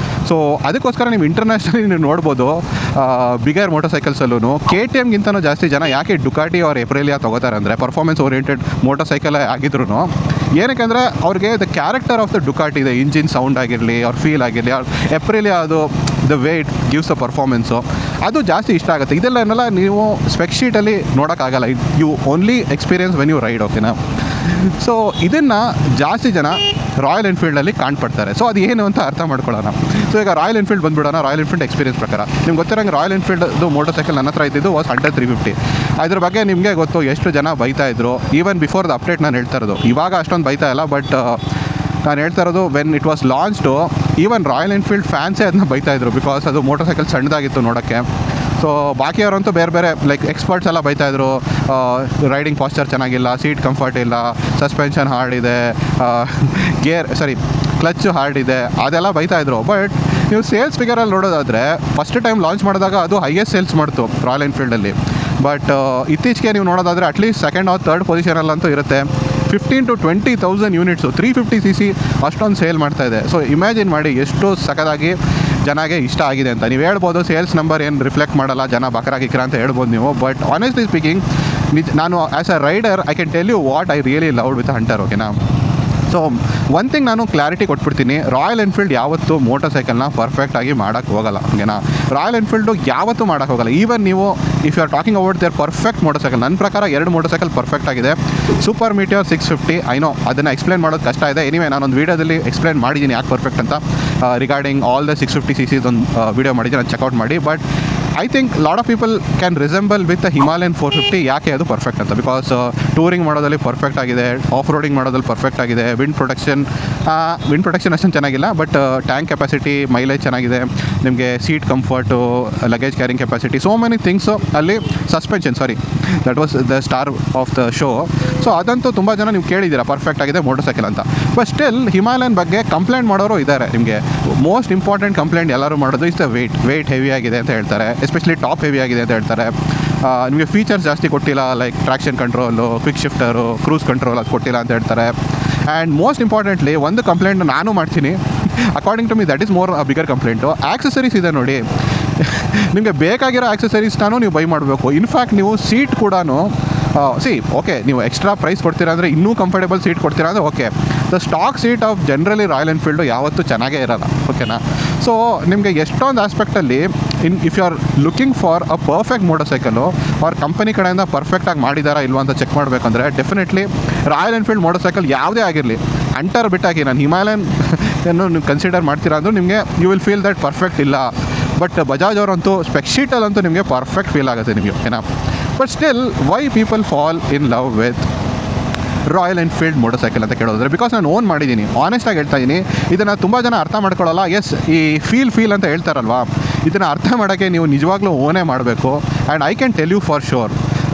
ಸೊ ಅದಕ್ಕೋಸ್ಕರ ನೀವು ಇಂಟರ್ನ್ಯಾಷನಲಿ ನೀವು ನೋಡ್ಬೋದು ಬಿಗರ್ ಮೋಟರ್ ಸೈಕಲ್ಸಲ್ಲೂ KTMಗಿಂತನೂ ಜಾಸ್ತಿ ಜನ ಯಾಕೆ ಡುಕಾಟಿ ಅವ್ರ ಎಪ್ರಿಲಿಯಾ ತೊಗೋತಾರೆ ಅಂದರೆ ಪರ್ಫಾರ್ಮೆನ್ಸ್ ಓರಿಯೆಂಟೆಡ್ ಮೋಟರ್ ಸೈಕಲ್ ಆಗಿದ್ರು ಏನಕ್ಕೆ ಅವ್ರಿಗೆ the character of the Ducati ಇದೆ, ಇಂಜಿನ್ ಸೌಂಡ್ ಆಗಿರಲಿ ಅವ್ರ ಫೀಲ್ ಆಗಿರಲಿ, ಅವ್ರ ಎಪ್ರಿಲಿಯಾ ಅದು the way it gives the performance ಅದು ಜಾಸ್ತಿ ಇಷ್ಟ ಆಗುತ್ತೆ. ಇದೆಲ್ಲ ನೀವು ಸ್ಪೆಕ್ ಶೀಟಲ್ಲಿ ನೋಡೋಕ್ಕಾಗಲ್ಲ, you only experience when you ride. ಓಕೆನಾ, ಸೊ ಇದನ್ನು ಜಾಸ್ತಿ ಜನ ರಾಯಲ್ ಎನ್ಫೀಲ್ಡಲ್ಲಿ ಕಾಣ್ಪಡ್ತಾರೆ. ಸೊ ಅದು ಏನು ಅಂತ ಅರ್ಥ ಮಾಡ್ಕೊಳ್ಳೋಣ. ಸೊ ಈಗ ರಾಯಲ್ ಎನ್ಫೀಲ್ಡ್ ಬಂದುಬಿಡೋಣ. ರಾಯಲ್ ಎನ್ಫೀಲ್ಡ್ ಎಕ್ಸ್ಪೀರಿಯನ್ಸ್ ಪ್ರಕಾರ ನಿಮ್ಗೆ ಗೊತ್ತಿರೋಂಗೆ ರಾಯಲ್ ಎನ್ಫೀಲ್ಡ್ದು ಮೋಟರ್ ಸೈಕಲ್ ನನ್ನ ಹತ್ರ ಇದ್ದಿದ್ದು ವಾಸ್ 350. ಅದ್ರ ಬಗ್ಗೆ ನಿಮಗೆ ಗೊತ್ತು ಎಷ್ಟು ಜನ ಬೈತಾ ಇದ್ರು. ಈವನ್ ಬಿಫೋರ್ ದ ಅಪ್ಡೇಟ್ ನಾನು ಹೇಳ್ತಾ ಇರೋದು, ಇವಾಗ ಅಷ್ಟೊಂದು ಬೈತಾ ಇಲ್ಲ, ಬಟ್ ನಾನು ಹೇಳ್ತಾ ಇರೋದು when it was launched even Royal Enfield ಫ್ಯಾನ್ಸೇ ಅದನ್ನ ಬೈತಾ ಇದ್ರು, ಬಿಕಾಸ್ ಅದು ಮೋಟರ್ ಸೈಕಲ್ ಸಣ್ಣದಾಗಿತ್ತು ನೋಡೋಕ್ಕೆ. ಸೊ ಬಾಕಿಯವರಂತೂ ಬೇರೆ ಬೇರೆ ಲೈಕ್ ಎಕ್ಸ್ಪರ್ಟ್ಸ್ ಎಲ್ಲ ಬೈತಾಯಿದ್ರು, ರೈಡಿಂಗ್ ಪಾಸ್ಚರ್ ಚೆನ್ನಾಗಿಲ್ಲ, ಸೀಟ್ ಕಂಫರ್ಟ್ ಇಲ್ಲ, ಸಸ್ಪೆನ್ಷನ್ ಹಾರ್ಡ್ ಇದೆ, ಕ್ಲಚ್ ಹಾರ್ಡ್ ಇದೆ, ಅದೆಲ್ಲ ಬೈತಾಯಿದ್ರು. ಬಟ್ ನೀವು ಸೇಲ್ಸ್ ಫಿಗರಲ್ಲಿ ನೋಡೋದಾದರೆ ಫಸ್ಟ್ ಟೈಮ್ ಲಾಂಚ್ ಮಾಡಿದಾಗ ಅದು ಹೈಯೆಸ್ಟ್ ಸೇಲ್ಸ್ ಮಾಡ್ತು ರಾಯಲ್ ಎನ್ಫೀಲ್ಡಲ್ಲಿ. ಬಟ್ ಇತ್ತೀಚೆಗೆ ನೀವು ನೋಡೋದಾದರೆ ಅಟ್ಲೀಸ್ಟ್ ಸೆಕೆಂಡ್ ಆರ್ ಥರ್ಡ್ ಪೊಸಿಷನಲ್ಲಂತೂ ಇರುತ್ತೆ. 15,000 to 20,000 ಯೂನಿಟ್ಸು 350cc ಅಷ್ಟೊಂದು ಸೇಲ್ ಮಾಡ್ತಾಯಿದೆ. ಸೊ ಇಮ್ಯಾಜಿನ್ ಮಾಡಿ ಎಷ್ಟು ಸಖತ್ತಾಗಿ ಜನಗೆ ಇಷ್ಟ ಆಗಿದೆ ಅಂತ. ನೀವು ಹೇಳ್ಬೋದು ಸೇಲ್ಸ್ ನಂಬರ್ ಏನು ರಿಫ್ಲೆಕ್ಟ್ ಮಾಡಲ್ಲ, ಜನ ಬಕರಾಗಿಕ್ರ ಅಂತ ಹೇಳ್ಬೋದು ನೀವು. ಬಟ್ ಆನೆಸ್ಟ್ಲಿ ಸ್ಪೀಕಿಂಗ್ ನಾನು as a rider I can tell you what I really loved with Hunter. ಓಕೆನಾ, ಸೊ ಒನ್ ಥಿಂಗ್ ನಾನು ಕ್ಲಾರಿಟಿ ಕೊಟ್ಬಿಡ್ತೀನಿ, ರಾಯಲ್ ಎನ್ಫೀಲ್ಡ್ ಯಾವತ್ತೂ ಮೋಟರ್ ಸೈಕಲ್ನ ಪರ್ಫೆಕ್ಟಾಗಿ ಮಾಡೋಕ್ಕೆ ಹೋಗಲ್ಲ. ಓಕೆನಾ, ರಾಯಲ್ ಎನ್ಫೀಲ್ಡು ಯಾವತ್ತೂ ಮಾಡೋಕ್ಕೆ ಹೋಗಲ್ಲ. ಈವನ್ ನೀವು if you are talking about there perfect motorcycle, ನನ್ನ ಪ್ರಕಾರ 2 ಮೋಟರ್ ಸೈಕಲ್ ಪರ್ಫೆಕ್ಟ್ ಆಗಿದೆ. ಸೂಪರ್ ಮೀಟಿಯರ್ 650 ಐನೋ ಅದನ್ನು ಎಕ್ಸ್ಪ್ಲೇನ್ ಮಾಡೋದು ಕಷ್ಟ ಇದೆ. ಎನಿವೇ ನಾನೊಂದು ವೀಡಿಯೋದಲ್ಲಿ ಎಕ್ಸ್ಪ್ಲೇನ್ ಮಾಡಿದ್ದೀನಿ ಯಾಕೆ ಪರ್ಫೆಕ್ಟ್ ಅಂತ, ರಿಗಾರ್ಡಿಂಗ್ ಆಲ್ ದ 650cc ಒಂದು ವೀಡಿಯೋ ಮಾಡಿದ್ದೀನಿ, ನಾನು ಚೆಕ್ಔಟ್ ಮಾಡಿ. But I think lot of people can resemble with Himalayan 450. ಯಾಕೆ ಅದು ಪರ್ಫೆಕ್ಟ್ ಅಂತ, ಬಿಕಾಸ್ ಟೂರಿಂಗ್ ಮಾಡೋದಲ್ಲಿ ಪರ್ಫೆಕ್ಟ್ ಆಗಿದೆ, ಆಫ್ ರೋಡಿಂಗ್ ಮಾಡೋದಲ್ಲಿ ಪರ್ಫೆಕ್ಟ್ ಆಗಿದೆ, ವಿಂಡ್ ಪ್ರೊಟೆಕ್ಷನ್ ಅಷ್ಟೊಂದು ಚೆನ್ನಾಗಿಲ್ಲ, ಬಟ್ ಟ್ಯಾಂಕ್ ಕೆಪಾಸಿಟಿ, ಮೈಲೇಜ್ ಚೆನ್ನಾಗಿದೆ, ನಿಮಗೆ seat comfort, luggage carrying capacity, so many things. ಅಲ್ಲಿ suspension that was the star of the show. So ಅದಂತೂ ತುಂಬ ಜನ ನೀವು ಕೇಳಿದ್ದೀರಾ ಪರ್ಫೆಕ್ಟ್ ಆಗಿದೆ ಮೋಟರ್ ಸೈಕಲ್ ಅಂತ. ಬಟ್ ಸ್ಟಿಲ್ ಹಿಮಾಲಯನ್ ಬಗ್ಗೆ ಕಂಪ್ಲೇಂಟ್ ಮಾಡೋರು ಇದ್ದಾರೆ. ನಿಮಗೆ ಮೋಸ್ಟ್ ಇಂಪಾರ್ಟೆಂಟ್ ಕಂಪ್ಲೇಂಟ್ ಎಲ್ಲರೂ ಮಾಡೋದು ಇಸ್ ದ ವೆಯ್ಟ್ ಹೆವಿ ಆಗಿದೆ ಅಂತ ಹೇಳ್ತಾರೆ, ಎಸ್ಪೆಷಲಿ ಟಾಪ್ ಹೆವಿ ಆಗಿದೆ ಅಂತ ಹೇಳ್ತಾರೆ. ನಿಮಗೆ ಫೀಚರ್ಸ್ ಜಾಸ್ತಿ ಕೊಟ್ಟಿಲ್ಲ, like traction control, quick shifter, cruise control ಅದು ಕೊಟ್ಟಿಲ್ಲ ಅಂತ ಹೇಳ್ತಾರೆ. ಆ್ಯಂಡ್ ಮೋಸ್ಟ್ ಇಂಪಾರ್ಟೆಂಟ್ಲಿ ಒಂದು ಕಂಪ್ಲೇಂಟ್ ನಾನು ಮಾಡ್ತೀನಿ, according to me that is more bigger complaint. Accessories ಇದೆ ನೋಡಿ, ನಿಮಗೆ ಬೇಕಾಗಿರೋ ಆಕ್ಸೆಸರೀಸ್ನಾನು ನೀವು ಬೈ ಮಾಡಬೇಕು. ಇನ್ಫ್ಯಾಕ್ಟ್ ನೀವು ಸೀಟ್ ಕೂಡ ಓಕೆ ನೀವು ಎಕ್ಸ್ಟ್ರಾ ಪ್ರೈಸ್ ಕೊಡ್ತೀರಾ ಅಂದರೆ ಇನ್ನೂ ಕಂಫರ್ಟೇಬಲ್ ಸೀಟ್ ಕೊಡ್ತೀರಾ ಅಂದರೆ okay. The stock seat of generally Royal Enfield ಯಾವತ್ತೂ ಚೆನ್ನಾಗೇ ಇರೋಲ್ಲ. ಓಕೆನಾ, ಸೊ ನಿಮಗೆ ಎಷ್ಟೊಂದು ಆಸ್ಪೆಕ್ಟಲ್ಲಿ if you are looking for a perfect motorcycle ಅವ್ರ ಕಂಪನಿ ಕಡೆಯಿಂದ ಪರ್ಫೆಕ್ಟಾಗಿ ಮಾಡಿದಾರಾ ಇಲ್ವಾ ಅಂತ ಚೆಕ್ ಮಾಡಬೇಕಂದ್ರೆ definitely Royal Enfield motorcycle ಯಾವುದೇ ಆಗಿರಲಿ, ಅಂಟರ್ ಬಿಟ್ಟಾಗಿ ನಾನು ಹಿಮಾಲಯನ್ ಏನು ನೀವು ಕನ್ಸಿಡರ್ ಮಾಡ್ತೀರಾ ಅಂದರೂ ನಿಮಗೆ you will feel that perfect ಇಲ್ಲ. ಬಟ್ ಬಜಾಜ್ ಅವರಂತೂ ಸ್ಪೆಕ್ ಶೀಟಲ್ಲಂತೂ ನಿಮಗೆ ಪರ್ಫೆಕ್ಟ್ ಫೀಲ್ ಆಗುತ್ತೆ ನಿಮಗೆ. ಓಕೆನಾ, but still why people fall in love with Royal Enfield motorcycle ಅಂತ ಕೇಳೋದ್ರೆ, ಬಿಕಾಸ್ ನಾನು ಓನ್ ಮಾಡಿದ್ದೀನಿ, ಆನೆಸ್ಟಾಗಿ ಹೇಳ್ತಾ ಇದ್ದೀನಿ. ಇದನ್ನು ತುಂಬ ಜನ ಅರ್ಥ ಮಾಡ್ಕೊಳ್ಳಲ್ಲ. ಎಸ್, ಈ ಫೀಲ್ ಅಂತ ಹೇಳ್ತಾರಲ್ವಾ, ಇದನ್ನು ಅರ್ಥ ಮಾಡೋಕ್ಕೆ ನೀವು ನಿಜವಾಗ್ಲೂ ಓನೇ ಮಾಡಬೇಕು. And I can tell you for sure,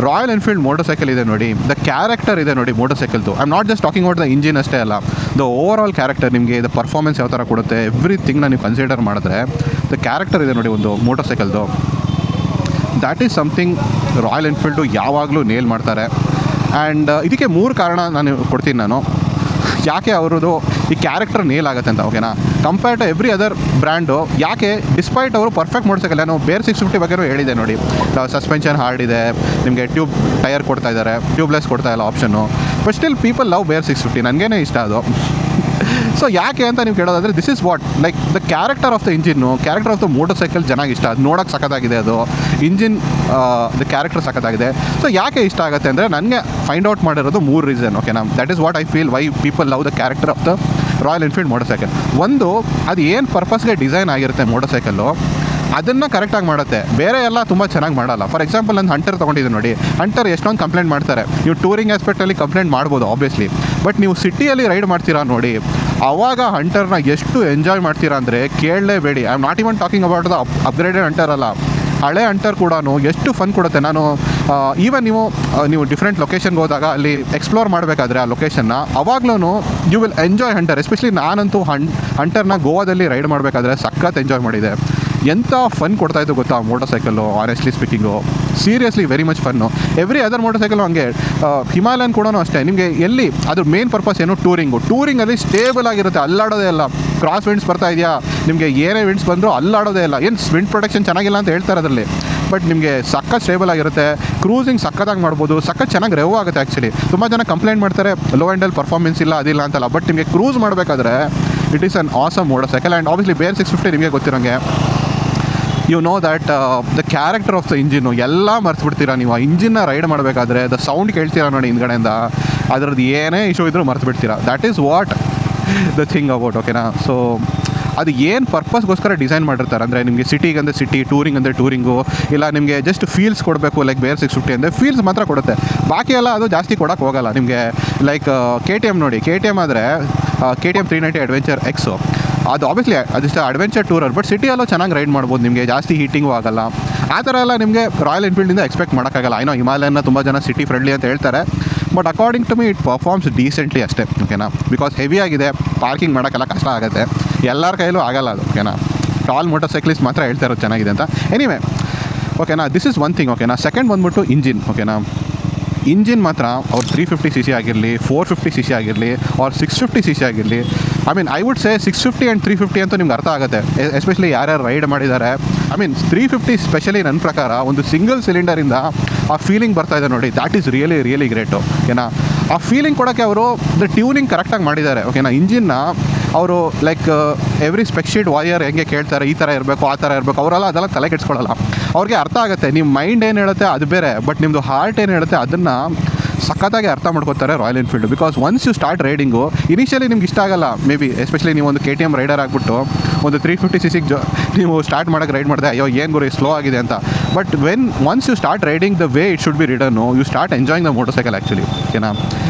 Royal Enfield motorcycle ಇದೆ ನೋಡಿ, ದ ಕ್ಯಾರೆಕ್ಟರ್ ಇದೆ ನೋಡಿ ಮೋಟರ್ ಸೈಕಲ್ದು. I am not just talking out the engine ಅಷ್ಟೇ ಅಲ್ಲ, ದ ಓವರ್ ಆಲ್ ಕ್ಯಾರೆಕ್ಟರ್, ನಿಮಗೆ ದ ಪರ್ಫಾರ್ಮೆನ್ಸ್ ಯಾವ ಥರ ಕೊಡುತ್ತೆ, ಎವ್ರಿಥಿಂಗ್ನ ನೀವು ಕನ್ಸಿಡರ್ ಮಾಡಿದ್ರೆ ದ ಕ್ಯಾರೆಕ್ಟರ್ ಇದೆ ನೋಡಿ ಒಂದು ಮೋಟರ್ ಸೈಕಲ್ದು, that is something Royal Enfield ಯಾವಾಗಲೂ ನೇಲ್ ಮಾಡ್ತಾರೆ. ಆ್ಯಂಡ್ ಇದಕ್ಕೆ 3 ಕಾರಣ ನಾನು ಕೊಡ್ತೀನಿ ನಾನು, ಯಾಕೆ ಅವರದು ಈ ಕ್ಯಾರೆಕ್ಟರ್ ನೇಲ್ ಆಗುತ್ತೆ ಅಂತ. ಓಕೆನಾ, compare to every other brand ಯಾಕೆ ಡಿಸ್ಪೈಟ್ ಅವರು ಪರ್ಫೆಕ್ಟ್ ಮೋಟರ್ ಸೈಕಲ್, ನಾನು ಬೇರೆ 650 ಬಗ್ಗೆ ಹೇಳಿದೆ ನೋಡಿ, ಸಸ್ಪೆನ್ಷನ್ ಹಾರ್ಡ್ ಇದೆ, ನಿಮಗೆ ಟ್ಯೂಬ್ ಟೈರ್ ಕೊಡ್ತಾ ಇದ್ದಾರೆ, ಟ್ಯೂಬ್ಲೆಸ್ ಕೊಡ್ತಾ ಇಲ್ಲ option, but still people love Bear 650, ನನಗೇನೆ ಇಷ್ಟ ಅದು. ಸೊ ಯಾಕೆ ಅಂತ ನೀವು ಕೇಳೋದಾದರೆ, this is what like the character of the engine, character of the motorcycle ಚೆನ್ನಾಗಿ ಇಷ್ಟ. ಅದು ನೋಡೋಕೆ ಸಖತ್ತಾಗಿದೆ, ಅದು ಇಂಜಿನ್ ದ ಕ್ಯಾರೆಕ್ಟರ್ ಸಖತ್ತಾಗಿದೆ. ಸೊ ಯಾಕೆ ಇಷ್ಟ ಆಗುತ್ತೆ ಅಂದರೆ, ನನಗೆ ಫೈಂಡ್ ಔಟ್ ಮಾಡಿರೋದು 3 ರೀಸನ್. ಓಕೆನಾ, that is what I feel why people love the character of the Royal Enfield motor cycle. ಒಂದು, ಅದು ಏನು ಪರ್ಪಸ್ಗೆ ಡಿಸೈನ್ ಆಗಿರುತ್ತೆ ಮೋಟರ್ ಸೈಕಲ್ಲು, ಅದನ್ನು ಕರೆಕ್ಟಾಗಿ ಮಾಡುತ್ತೆ. ಬೇರೆ ಎಲ್ಲ ತುಂಬ ಚೆನ್ನಾಗಿ ಮಾಡಲ್ಲ. ಫಾರ್ ಎಕ್ಸಾಂಪಲ್, ನಾನು ಹಂಟರ್ ತೊಗೊಂಡಿದ್ದೀನಿ ನೋಡಿ. ಹಂಟರ್ ಎಷ್ಟೊಂದು ಕಂಪ್ಲೇಂಟ್ ಮಾಡ್ತಾರೆ. ನೀವು ಟೂರಿಂಗ್ ಆಸ್ಪೆಕ್ಟಲ್ಲಿ ಕಂಪ್ಲೇಂಟ್ ಮಾಡ್ಬೋದು ಆಬ್ವಿಯಸ್ಲಿ, ಬಟ್ ನೀವು ಸಿಟಿಯಲ್ಲಿ ರೈಡ್ ಮಾಡ್ತೀರಾ ನೋಡಿ, ಆವಾಗ ಹಂಟರ್ನ ಎಷ್ಟು ಎಂಜಾಯ್ ಮಾಡ್ತೀರಾ ಅಂದರೆ ಕೇಳಲೇಬೇಡಿ. I am not even talking about the upgraded Hunter ಅಲ್ಲ, ಹಳೆ ಹಂಟರ್ ಕೂಡ ಎಷ್ಟು ಫನ್ ಕೊಡುತ್ತೆ. ನಾನು ಈವನ್ ನೀವು ಡಿಫ್ರೆಂಟ್ ಲೊಕೇಶನ್ಗೆ ಹೋದಾಗ ಅಲ್ಲಿ ಎಕ್ಸ್ಪ್ಲೋರ್ ಮಾಡಬೇಕಾದ್ರೆ ಆ ಲೊಕೇಶನ್ನ, ಅವಾಗ್ಲೂ you will enjoy Hunter. Especially ನಾನಂತೂ ಹಂಟರ್ನ ಗೋವಾದಲ್ಲಿ ರೈಡ್ ಮಾಡಬೇಕಾದ್ರೆ ಸಖತ್ ಎಂಜಾಯ್ ಮಾಡಿದೆ. ಎಂಥ ಫನ್ ಕೊಡ್ತಾಯಿತ್ತು ಗೊತ್ತಾ motor cycle, honestly speaking, seriously very much fun. Every other motor cycle ಹಂಗೆ. ಹಿಮಾಲಯನ್ ಕೂಡ ಅಷ್ಟೇ. ನಿಮಗೆ ಎಲ್ಲಿ ಅದ್ರ ಮೇನ್ ಪರ್ಪಸ್ ಏನು, ಟೂರಿಂಗಲ್ಲಿ ಸ್ಟೇಬಲ್ ಆಗಿರುತ್ತೆ, ಅಲ್ಲಾಡೋದೇ ಇಲ್ಲ. ಕ್ರಾಸ್ ವಿಂಡ್ಸ್ ಬರ್ತಾ ಇದೆಯಾ, ನಿಮಗೆ ಏನೇ ವಿಂಡ್ಸ್ ಬಂದರೂ ಅಲ್ಲಾಡೋದೇ ಇಲ್ಲ. ಏನು ವಿಂಡ್ ಪ್ರೊಟೆಕ್ಷನ್ ಚೆನ್ನಾಗಿಲ್ಲ ಅಂತ ಹೇಳ್ತಾರೆ ಅದರಲ್ಲಿ, ಬಟ್ ನಿಮಗೆ ಸಖತ್ ಸ್ಟೇಬಲ್ ಆಗಿರುತ್ತೆ. ಕ್ರೂಸಿಂಗ್ ಸಖತ್ತಾಗಿ ಮಾಡ್ಬೋದು, ಸಖತ್ ಚೆನ್ನಾಗಿ ರೆವ್ ಆಗುತ್ತೆ. ಆ್ಯಕ್ಚುಲಿ ತುಂಬ ಜನ ಕಂಪ್ಲೇಂಟ್ ಮಾಡ್ತಾರೆ ಲೋ ಆ್ಯಂಡಲ್ಲಿ ಪರ್ಫಾರ್ಮೆನ್ಸ್ ಇಲ್ಲ, ಅದಿಲ್ಲ ಅಂತಲ್ಲ, ಬಟ್ ನಿಮಗೆ ಕ್ರೂಸ್ ಮಾಡಬೇಕಾದ್ರೆ it is an awesome motorcycle. And obviously Bear 650 ನಿಮಗೆ ಗೊತ್ತಿರೋಂಗೆ, you know that the character of the engine ಎಲ್ಲ ಮರ್ತು ನೀವು. ಆ ಇಂಜಿನ್ನ ರೈಡ್ ಮಾಡಬೇಕಾದ್ರೆ ದ ಸೌಂಡ್ ಕೇಳ್ತೀರಾ ನೋಡಿ ಹಿಂದ್ಗಡೆಯಿಂದ, ಅದರದ್ದು ಏನೇ ಇಶ್ಯೂ ಇದ್ರೂ ಮರ್ತು ಬಿಡ್ತೀರಾ. That is what the thing about. ಓಕೆನಾ, ಸೊ ಅದು ಏನು ಪರ್ಪಸ್ಗೋಸ್ಕರ ಡಿಸೈನ್ ಮಾಡಿರ್ತಾರೆ ಅಂದರೆ, ನಿಮಗೆ ಸಿಟಿಗೆ ಅಂದರೆ ಸಿಟಿ, ಟೂರಿಂಗ್ ಅಂದರೆ ಟೂರಿಂಗು, ಇಲ್ಲ ನಿಮಗೆ ಜಸ್ಟ್ ಫೀಲ್ಸ್ ಕೊಡಬೇಕು. ಲೈಕ್ ಬೇರ್ 650 ಅಂದರೆ ಫೀಲ್ಸ್ ಮಾತ್ರ ಕೊಡುತ್ತೆ, ಬಾಕಿ ಎಲ್ಲ ಅದು ಜಾಸ್ತಿ ಕೊಡೋಕ್ಕೆ ಹೋಗಲ್ಲ ನಿಮಗೆ. ಲೈಕ್ KTM ನೋಡಿ, KTM ಆದರೆ KTM 390 ಅಡ್ವೆಂಚರ್ ಎಕ್ಸು, ಅದು ಆಬ್ವಿಯಸ್ಲಿ ಅದಿಷ್ಟು ಅಡ್ವೆಂಚರ್ ಟೂರರ್, ಬಟ್ ಸಿಟಿಯಲ್ಲೂ ಚೆನ್ನಾಗಿ ರೈಡ್ ಮಾಡ್ಬೋದು. ನಿಮಗೆ ಜಾಸ್ತಿ ಹೀಟಿಂಗು ಆಗಲ್ಲ. ಆ ಥರ ಎಲ್ಲ ನಿಮಗೆ ರಾಯಲ್ ಎನ್ಫೀಲ್ಡಿಂದ ಎಕ್ಸ್ಪೆಕ್ಟ್ ಮಾಡೋಕ್ಕಾಗಲ್ಲ. ಏನೋ ಹಿಮಾಲಯನ್ನ ತುಂಬ ಜನ ಸಿಟಿ ಫ್ರೆಂಡ್ಲಿ ಅಂತ ಹೇಳ್ತಾರೆ, but according to me it performs decently ಅಷ್ಟೇ. ಓಕೆನಾ, ಬಿಕಾಸ್ ಹೆವಿ ಆಗಿದೆ, ಪಾರ್ಕಿಂಗ್ ಮಾಡೋಕ್ಕೆಲ್ಲ ಕಷ್ಟ ಆಗುತ್ತೆ, ಎಲ್ಲರ ಕೈಲೂ ಆಗಲ್ಲ ಅದು. ಓಕೆನಾ, ಟಾಲ್ ಮೋಟರ್ ಸೈಕ್ಲಿಸ್ಟ್ ಮಾತ್ರ ಹೇಳ್ತಾ ಇರೋದು ಚೆನ್ನಾಗಿದೆ ಅಂತ. ಎನಿವೆ, ಓಕೆನಾ, ದಿಸ್ ಇಸ್ ಒನ್ ಥಿಂಗ್. ಓಕೆನಾ, ಸೆಕೆಂಡ್ ಬಂದ್ಬಿಟ್ಟು ಇಂಜಿನ್. ಓಕೆನಾ, ಇಂಜಿನ್ ಮಾತ್ರ ಅವ್ರು 350cc ಆಗಿರಲಿ, 450cc ಆಗಿರಲಿ, ಆರ್ 650cc ಆಗಿರಲಿ, ಐ ವುಡ್ ಸೇ 650 ಆ್ಯಂಡ್ 350 ಅಂತೂ ನಿಮ್ಗೆ ಅರ್ಥ ಆಗುತ್ತೆ. ಎಸ್ಪೆಷಲಿ ಯಾರ್ಯಾರು ರೈಡ್ ಮಾಡಿದ್ದಾರೆ. 350 ಸ್ಪೆಷಲಿ ನನ್ನ ಪ್ರಕಾರ ಒಂದು ಸಿಂಗಲ್ ಸಿಲಿಂಡರಿಂದ ಆ ಫೀಲಿಂಗ್ ಬರ್ತಾ ಇದೆ ನೋಡಿ, ದ್ಯಾಟ್ ಈಸ್ ರಿಯಲಿ ಗ್ರೇಟು. ಓಕೆನಾ, ಆ ಫೀಲಿಂಗ್ ಕೊಡೋಕ್ಕೆ ಅವರು ದ ಟ್ಯೂನಿಂಗ್ ಕರೆಕ್ಟಾಗಿ ಮಾಡಿದ್ದಾರೆ. ಓಕೆನಾ, ಇಂಜಿನ್ನ ಅವರು ಲೈಕ್ ಎವ್ರಿ ಸ್ಪೆಕ್ಶೀಟ್ ವಾರಿಯರ್ ಹೆಂಗೆ ಕೇಳ್ತಾರೆ, ಈ ಥರ ಇರಬೇಕು, ಆ ಥರ ಇರಬೇಕು, ಅವರೆಲ್ಲ ಅದೆಲ್ಲ ತಲೆ ಕೆಡಿಸ್ಕೊಳ್ಳಲ್ಲ. ಅವ್ರಿಗೆ ಅರ್ಥ ಆಗುತ್ತೆ, ನಿಮ್ಮ ಮೈಂಡ್ ಏನು ಹೇಳುತ್ತೆ ಅದು ಬೇರೆ, ಬಟ್ ನಿಮ್ಮದು ಹಾರ್ಟ್ ಏನು ಹೇಳುತ್ತೆ ಅದನ್ನು ಸಖತ್ತಾಗಿ ಅರ್ಥ ಮಾಡ್ಕೋತಾರೆ Royal Enfield. Because once you start riding, initially ನಿಮ್ಗೆ ಇಷ್ಟ ಆಗಲ್ಲ. ಮೇ ಬಿ ಎಸ್ಪೆಷಲಿ ನೀವು ಒಂದು KTM ರೈಡರ್ ಆಗಿಬಿಟ್ಟು ಒಂದು 350cc ನೀವು ಸ್ಟಾರ್ಟ್ ಮಾಡೋಕ್ಕೆ ರೈಡ್ ಮಾಡಿದೆ, ಅಯ್ಯೋ ಏನು ಗುರು ಸ್ಲೋ ಆಗಿದೆ ಅಂತ. But once you start riding the way it should be ridden, you start enjoying the motorcycle actually. ಓಕೆನಾ,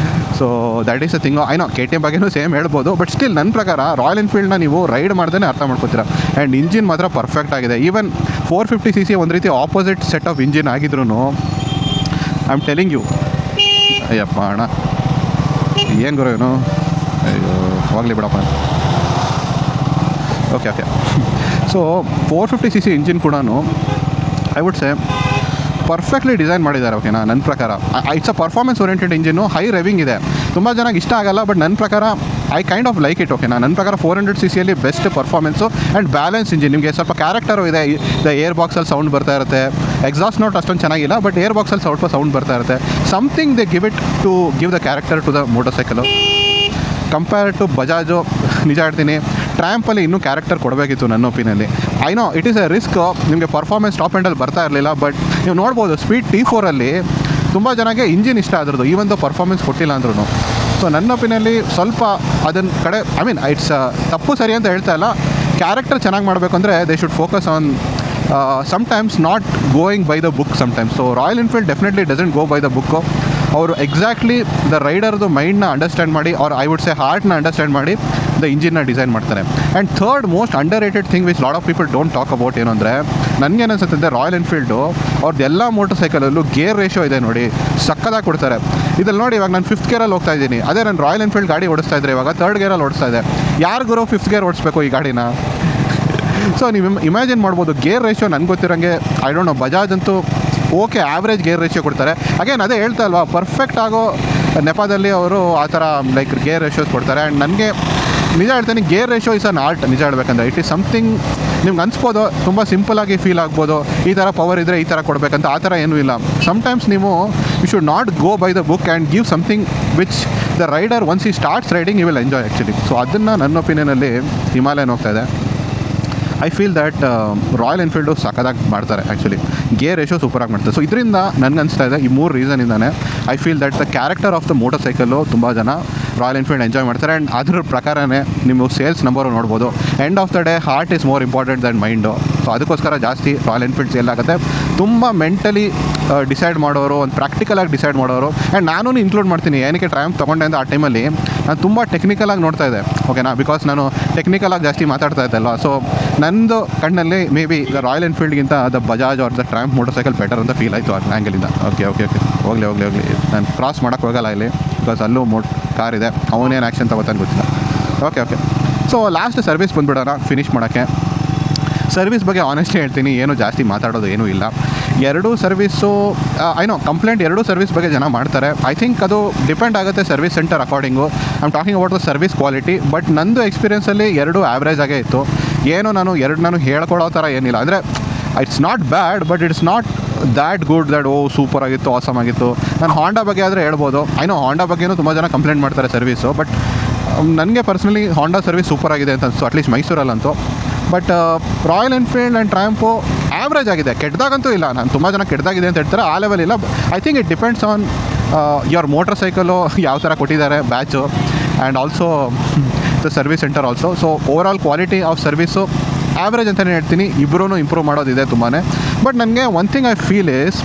so that is a thing. I know KTM ಬಗ್ಗೆನೂ ಸೇಮ್ ಹೇಳ್ಬೋದು, ಬಟ್ ಸ್ಟಿಲ್ ನನ್ನ ಪ್ರಕಾರ ರಾಯಲ್ ಎನ್ಫೀಲ್ಡ್ನ ನೀವು ರೈಡ್ ಮಾಡ್ದೇ ಅರ್ಥ ಮಾಡ್ಕೋತೀರಾ. ಆ್ಯಂಡ್ ಇಂಜಿನ್ ಮಾತ್ರ ಪರ್ಫೆಕ್ಟ್ ಆಗಿದೆ. ಈವನ್ 450cc ಒಂದು ರೀತಿ ಆಪೋಸಿಟ್ ಸೆಟ್ ಆಫ್ ಇಂಜಿನ್ ಆಗಿದ್ರು ಐ ಆಮ್ ಟೆಲಿಂಗ್ ಯು, ಅಯ್ಯಪ್ಪ ಅಣ್ಣ ಏನು ಗುರು ಏನು, ಅಯ್ಯೋ ಹೋಗಲಿ ಬಿಡಪ್ಪ. ಓಕೆ ಸೊ 450cc ಇಂಜಿನ್ ಕೂಡ I would say perfectly design ಮಾಡಿದ್ದಾರೆ. ಓಕೆನಾ, ನನ್ನ ಪ್ರಕಾರ it's a performance oriented engine, high revving ಇದೆ. ತುಂಬ ಜನಕ್ಕೆ ಇಷ್ಟ ಆಗಲ್ಲ, ಬಟ್ ನನ್ನ ಪ್ರಕಾರ I kind of like it. ಓಕೆನಾ, ನನ್ನ ಪ್ರಕಾರ 400cc best performance and balance engine. ನಿಮಗೆ ಸ್ವಲ್ಪ ಕ್ಯಾರೆಕ್ಟರು ಇದೆ. ಏರ್ ಬಾಕ್ಸಲ್ಲಿ ಸೌಂಡ್ ಬರ್ತಾ ಇರುತ್ತೆ, ಎಕ್ಸಾಸ್ಟ್ ನೋಟ್ ಅಷ್ಟೊಂದು ಚೆನ್ನಾಗಿಲ್ಲ, ಬಟ್ ಏರ್ ಬಾಕ್ಸಲ್ಲಿ ಸ್ವಲ್ಪ ಸೌಂಡ್ ಬರ್ತಾ ಇರುತ್ತೆ. Something they give it to give the character to the motorcycle. Compare to Bajaj, ನಿಜ ಹೇಳ್ತೀನಿ, ಟ್ರ್ಯಾಂಪಲ್ಲಿ ಇನ್ನೂ ಕ್ಯಾರೆಕ್ಟರ್ ಕೊಡಬೇಕಿತ್ತು ನನ್ನ ಒಪಿನಿಯಲ್ಲಿ. I know it is a risk, ನಿಮಗೆ ಪರ್ಫಾರ್ಮೆನ್ಸ್ ಟಾಪ್ ಎಂಡಲ್ಲಿ ಬರ್ತಾ ಇರಲಿಲ್ಲ, ಬಟ್ ನೀವು ನೋಡ್ಬೋದು ಸ್ಪೀಡ್ T4ಅಲ್ಲಿ ತುಂಬ ಜನಕ್ಕೆ ಇಂಜಿನ್ ಇಷ್ಟ ಆದ್ರದ್ದು, ಈವನ್ ದ ಪರ್ಫಾರ್ಮೆನ್ಸ್ ಕೊಟ್ಟಿಲ್ಲ ಅಂದ್ರೂ. ಸೊ ನನ್ನ ಒಪಿನಿಯಲ್ಲಿ ಸ್ವಲ್ಪ ಅದನ್ನ ಕಡೆ ಇಟ್ಸ್ ತಪ್ಪು ಸರಿ ಅಂತ ಹೇಳ್ತಾ ಇಲ್ಲ. ಕ್ಯಾರೆಕ್ಟರ್ ಚೆನ್ನಾಗಿ ಮಾಡಬೇಕು ಅಂದರೆ they should focus on sometimes not going by the book sometimes. So royal Enfield definitely doesn't go by the book. ಅವರು ಎಕ್ಸಾಕ್ಟ್ಲಿ ದ ರೈಡರ್ದು ಮೈಂಡ್ನ ಅಂಡರ್ಸ್ಟ್ಯಾಂಡ್ ಮಾಡಿ, ಅವ್ರು ಐ ವುಡ್ ಸೇ ಹಾರ್ಟ್ನ ಅಂಡರ್ಸ್ಟ್ಯಾಂಡ್ ಮಾಡಿ ದ ಇಂಜಿನ್ನ ಡಿಸೈನ್ ಮಾಡ್ತಾರೆ. And third most under rated thing which lot of people don't talk about ಏನು ಅಂದರೆ, ನನಗೇನು ಅನ್ಸುತ್ತೆ royal Enfield ಅವ್ರದ್ದು ಎಲ್ಲ ಮೋಟರ್ ಸೈಕಲಲ್ಲೂ ಗೇರ್ ರೇಷಿಯೋ ಇದೆ ನೋಡಿ, ಸಕ್ಕದಾಗಿ ಕೊಡ್ತಾರೆ. ಇದ್ರಲ್ಲಿ ನೋಡಿ, ಇವಾಗ ನಾನು 5th ಗೇರಲ್ಲಿ ಹೋಗ್ತಾ ಇದ್ದೀನಿ, ಅದೇ ನಾನು ರಾಯಲ್ ಎನ್ಫೀಲ್ಡ್ ಗಾಡಿ ಓಡಿಸ್ತಾ ಇದ್ದರೆ ಇವಾಗ 3rd ಗೇರಲ್ಲಿ ಓಡಿಸ್ತಾ ಇದೆ. ಯಾರಿಗೂ 5th ಗೇರ್ ಓಡಿಸ್ಬೇಕು ಈ ಗಾಡಿನ? ಸೊ ನೀವು ಇಮ್ಯಾಜಿನ್ ಮಾಡ್ಬೋದು ಗೇರ್ ರೇಷಿಯೋ. ನನಗೆ ಗೊತ್ತಿರೋಂಗೆ ಐ ಡೋಂಟ್ ನೋ, ಬಜಾಜ್ ಅಂತೂ ಓಕೆ ಆವ್ರೇಜ್ ಗೇರ್ ರೇಷಿಯೋ ಕೊಡ್ತಾರೆ. ಅಗೇನ್ ಅದೇ ಹೇಳ್ತಾ ಅಲ್ವಾ, ಪರ್ಫೆಕ್ಟ್ ಆಗೋ ನೆಪದಲ್ಲಿ ಅವರು ಆ ಥರ ಲೈಕ್ ಗೇರ್ ರೇಷೋಸ್ ಕೊಡ್ತಾರೆ. ಆ್ಯಂಡ್ ನನಗೆ ನಿಜ ಹೇಳ್ತೀನಿ, gear ratio is an art. ನಿಜ ಹೇಳ್ಬೇಕಂದ್ರೆ ಇಟ್ ಈಸ್ ಸಮಥಿಂಗ್ ನಿಮ್ಗೆ ಅನ್ಸ್ಬೋದು, ತುಂಬ ಸಿಂಪಲಾಗಿ ಫೀಲ್ ಆಗ್ಬೋದು, ಈ ಥರ ಪವರ್ ಇದ್ದರೆ ಈ ಥರ ಕೊಡಬೇಕಂತ. ಆ ಥರ ಏನೂ ಇಲ್ಲ. ಸಮ್ಟೈಮ್ಸ್ ನೀವು you should not go by the book and give something which the rider once he starts riding you will enjoy actually. So ಅದನ್ನು ನನ್ನ ಒಪಿನಿಯನಲ್ಲಿ ಹಿಮಾಲಯನ್ ಹೋಗ್ತಾ ಇದೆ. I feel that Royal Enfield ಸಖತ್ತಾಗಿ ಮಾಡ್ತಾರೆ ಆ್ಯಕ್ಚುಲಿ. ಗೇರ್ ರೇಷೋ ಸೂಪರಾಗಿ ಮಾಡ್ತಾರೆ. So ಇದರಿಂದ ನನಗನ್ನಿಸ್ತಾ ಇದೆ, ಈ 3 ರೀಸನಿಂದಾನೆ I feel that the character of the motorcycle ತುಂಬ ಜನ ರಾಯಲ್ ಎನ್ಫೀಲ್ಡ್ ಎಂಜಾಯ್ ಮಾಡ್ತಾರೆ. ಆ್ಯಂಡ್ ಅದ್ರ ಪ್ರಕಾರನೇ ನೀವು ಸೇಲ್ಸ್ ನಂಬರು ನೋಡ್ಬೋದು. End of the day heart is more important than mind. So ಅದಕ್ಕೋಸ್ಕರ ಜಾಸ್ತಿ ರಾಯಲ್ ಎನ್ಫೀಲ್ಡ್ ಸೇಲ್ ಆಗುತ್ತೆ. ತುಂಬ ಮೆಂಟಲಿ ಡಿಸೈಡ್ ಮಾಡೋರು, ಒಂದು ಪ್ರಾಕ್ಟಿಕಲಾಗಿ ಡಿಸೈಡ್ ಮಾಡೋರು. ಆ್ಯಂಡ್ ನಾನು ಇನ್ಕ್ಲೂಡ್ ಮಾಡ್ತೀನಿ. ಏನಕ್ಕೆ ಟ್ರಯಂಫ್ ತೊಗೊಂಡೆ ಅಂತ ಆ ಟೈಮಲ್ಲಿ ನಾನು ತುಂಬ ಟೆಕ್ನಿಕಲಾಗಿ ನೋಡ್ತಾ ಇದ್ದೆ, ಓಕೆನಾ, ಬಿಕಾಸ್ ನಾನು ಟೆಕ್ನಿಕಲಾಗಿ ಜಾಸ್ತಿ ಮಾತಾಡ್ತಾ ಇದ್ದಲ್ಲ. ಸೊ ನನ್ನದು ಕಣ್ಣಲ್ಲಿ ಮೇ ಬಿ ದ ರಾಯಲ್ ಎನ್ಫೀಲ್ಡ್ಗಿಂತ the Bajaj or the Triumph motorcycle better ಅಂತ ಫೀಲ್ ಆಯಿತು ಆ ಆ್ಯಂಗಲಿಂದ. ಓಕೆ ಹೋಗಲಿ ನಾನು ಕ್ರಾಸ್ ಮಾಡೋಕ್ಕೆ ಹೋಗಲ್ಲ ಇಲ್ಲಿ, ಬಿಕಾಸ್ ಅಲ್ಲೂ ಕಾರ್ ಇದೆ, ಅವನೇನು ಆ್ಯಕ್ಷನ್ ತಗೋತಾನೆ ಗೊತ್ತಿಲ್ಲ. ಓಕೆ ಸೊ ಲಾಸ್ಟ್ ಸರ್ವಿಸ್ ಬಂದುಬಿಡೋಣ ಫಿನಿಷ್ ಮಾಡೋಕ್ಕೆ. ಸರ್ವಿಸ್ ಬಗ್ಗೆ ಆನೆಸ್ಟ್ಲಿ ಹೇಳ್ತೀನಿ, ಏನು ಜಾಸ್ತಿ ಮಾತಾಡೋದು ಏನೂ ಇಲ್ಲ. 2 ಸರ್ವಿಸು ಐನೋ ಕಂಪ್ಲೇಂಟ್ 2 ಸರ್ವಿಸ್ ಬಗ್ಗೆ ಜನ ಮಾಡ್ತಾರೆ. ಐ ಥಿಂಕ್ ಅದು ಡಿಪೆಂಡ್ ಆಗುತ್ತೆ service centre according. I am talking about the service quality. But ನಂದು ಎಕ್ಸ್ಪೀರಿಯನ್ಸಲ್ಲಿ 2 ಆ್ಯಾವ್ರೇಜ್ ಆಗೇ ಇತ್ತು. ಏನು ನಾನು ಹೇಳ್ಕೊಡೋ ಥರ ಏನಿಲ್ಲ. ಅಂದರೆ it's not bad, but it's not that good that super ಆಗಿತ್ತು, ಆಸಮ್ ಆಗಿತ್ತು. ನಾನು ಹಾಂಡಾ ಬಗ್ಗೆ ಆದರೆ ಹೇಳ್ಬೋದು. ಐನೋ ಹಾಂಡಾ ಬಗ್ಗೆನೂ ತುಂಬ ಜನ ಕಂಪ್ಲೇಂಟ್ ಮಾಡ್ತಾರೆ ಸರ್ವಿಸು. ಬಟ್ ನನಗೆ ಪರ್ಸ್ನಲಿ ಹಾಂಡಾ ಸರ್ವಿಸ್ ಸೂಪರ್ ಆಗಿದೆ ಅಂತ ಅನಿಸ್ತು, ಅಟ್ಲೀಸ್ಟ್ ಮೈಸೂರಲ್ಲಂತೂ. But Royal Enfield and Triumph average ಆಗಿದೆ, ಕೆಟ್ಟದಾಗಂತೂ ಇಲ್ಲ. ನಾನು ತುಂಬ ಜನ ಕೆಟ್ಟದಾಗಿದೆ ಅಂತ ಹೇಳ್ತಾರೆ, ಆ ಲೆವೆಲ್ ಇಲ್ಲ. I think it depends on your motorcycle ಯಾವ ಥರ ಕೊಟ್ಟಿದ್ದಾರೆ batch, and also the service centre also. So overall quality of service average ಅಂತಲೇ ಹೇಳ್ತೀನಿ. ಇಬ್ಬರೂ ಇಂಪ್ರೂವ್ ಮಾಡೋದಿದೆ ತುಂಬಾ. ಬಟ್ ನನಗೆ one thing I feel is,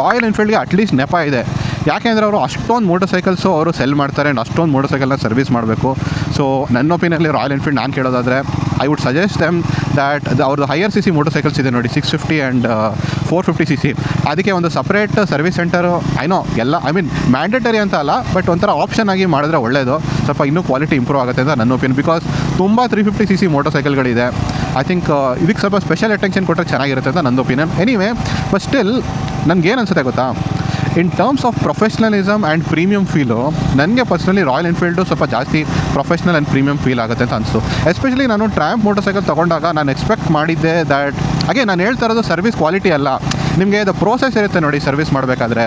Royal ಎನ್ಫೀಲ್ಡ್ಗೆ ಅಟ್ಲೀಸ್ಟ್ ನೆಪ ಇದೆ. ಯಾಕೆಂದರೆ ಅವರು ಅಷ್ಟೊಂದು ಮೋಟರ್ ಸೈಕಲ್ಸು ಅವರು ಸೆಲ್ ಮಾಡ್ತಾರೆ ಆ್ಯಂಡ್ ಅಷ್ಟೊಂದು ಮೋಟರ್ ಸೈಕಲ್ನ ಸರ್ವಿಸ್ ಮಾಡಬೇಕು. ಸೊ ನನ್ನ ಒಪಿನಿಯನ್ಲಿ ರಾಯಲ್ ಎನ್ಫೀಲ್ಡ್ ನಾನು ಕೇಳೋದಾದರೆ I would suggest them that ಅವ್ರದ್ದು ಹೈಯರ್ CC ಮೋಟರ್ ಸೈಕಲ್ಸ್ ಇದೆ ನೋಡಿ, 650 ಆ್ಯಂಡ್ 450 CC. ಅದಕ್ಕೆ ಒಂದು ಸಪ್ರೇಟ್ ಸರ್ವಿಸ್ ಸೆಂಟರು ಐನೋ ಎಲ್ಲ ಮ್ಯಾಂಡೇಟರಿ ಅಂತ ಅಲ್ಲ, ಬಟ್ ಒಂಥರ ಆಪ್ಷನ್ ಆಗಿ ಮಾಡಿದ್ರೆ ಒಳ್ಳೆಯದು. ಸ್ವಲ್ಪ ಇನ್ನೂ ಕ್ವಾಲಿಟಿ ಇಂಪ್ರೂವ್ ಆಗುತ್ತೆ ಅಂತ ನನ್ನ ಒಪಿನಿಯನ್. ಬಿಕಾಸ್ ತುಂಬ 350 CC ಮೋಟರ್ ಸೈಕಲ್ಗಳಿದೆ. ಐ ಥಿಂಕ್ ಇದಕ್ಕೆ ಸ್ವಲ್ಪ ಸ್ಪೆಷಲ್ ಅಟೆನ್ಷನ್ ಕೊಟ್ಟರೆ ಚೆನ್ನಾಗಿರುತ್ತೆ ಅಂತ ನನ್ನ ಒಪಿನಿಯನ್. ಎನಿವೇ, ಬಟ್ ಸ್ಟಿಲ್ ನನಗೇನು ಅನಿಸುತ್ತೆ ಗೊತ್ತಾ, ಇನ್ terms of professionalism and premium feel ನನಗೆ ಪರ್ಸ್ನಲಿ ರಾಯಲ್ ಎನ್ಫೀಲ್ಡು ಸ್ವಲ್ಪ ಜಾಸ್ತಿ ಪ್ರೊಫೆಷ್ನಲ್ ಆ್ಯಂಡ್ ಪ್ರೀಮಿಯಮ್ ಫೀಲ್ ಆಗುತ್ತೆ ಅಂತ ಅನಿಸ್ತು. ಎಸ್ಪೆಷಲಿ ನಾನು ಟ್ರಯಂಫ್ ಮೋಟರ್ ಸೈಕಲ್ ತೊಗೊಂಡಾಗ ನಾನು ಎಕ್ಸ್ಪೆಕ್ಟ್ ಮಾಡಿದ್ದೆ ದ್ಯಾಟ್, ಹಾಗೆ ನಾನು ಹೇಳ್ತಾ ಇರೋದು ಸರ್ವಿಸ್ ಕ್ವಾಲಿಟಿ ಅಲ್ಲ, ನಿಮಗೆ ಅದು ಪ್ರೋಸೆಸ್ ಇರುತ್ತೆ ನೋಡಿ ಸರ್ವಿಸ್ ಮಾಡಬೇಕಾದ್ರೆ.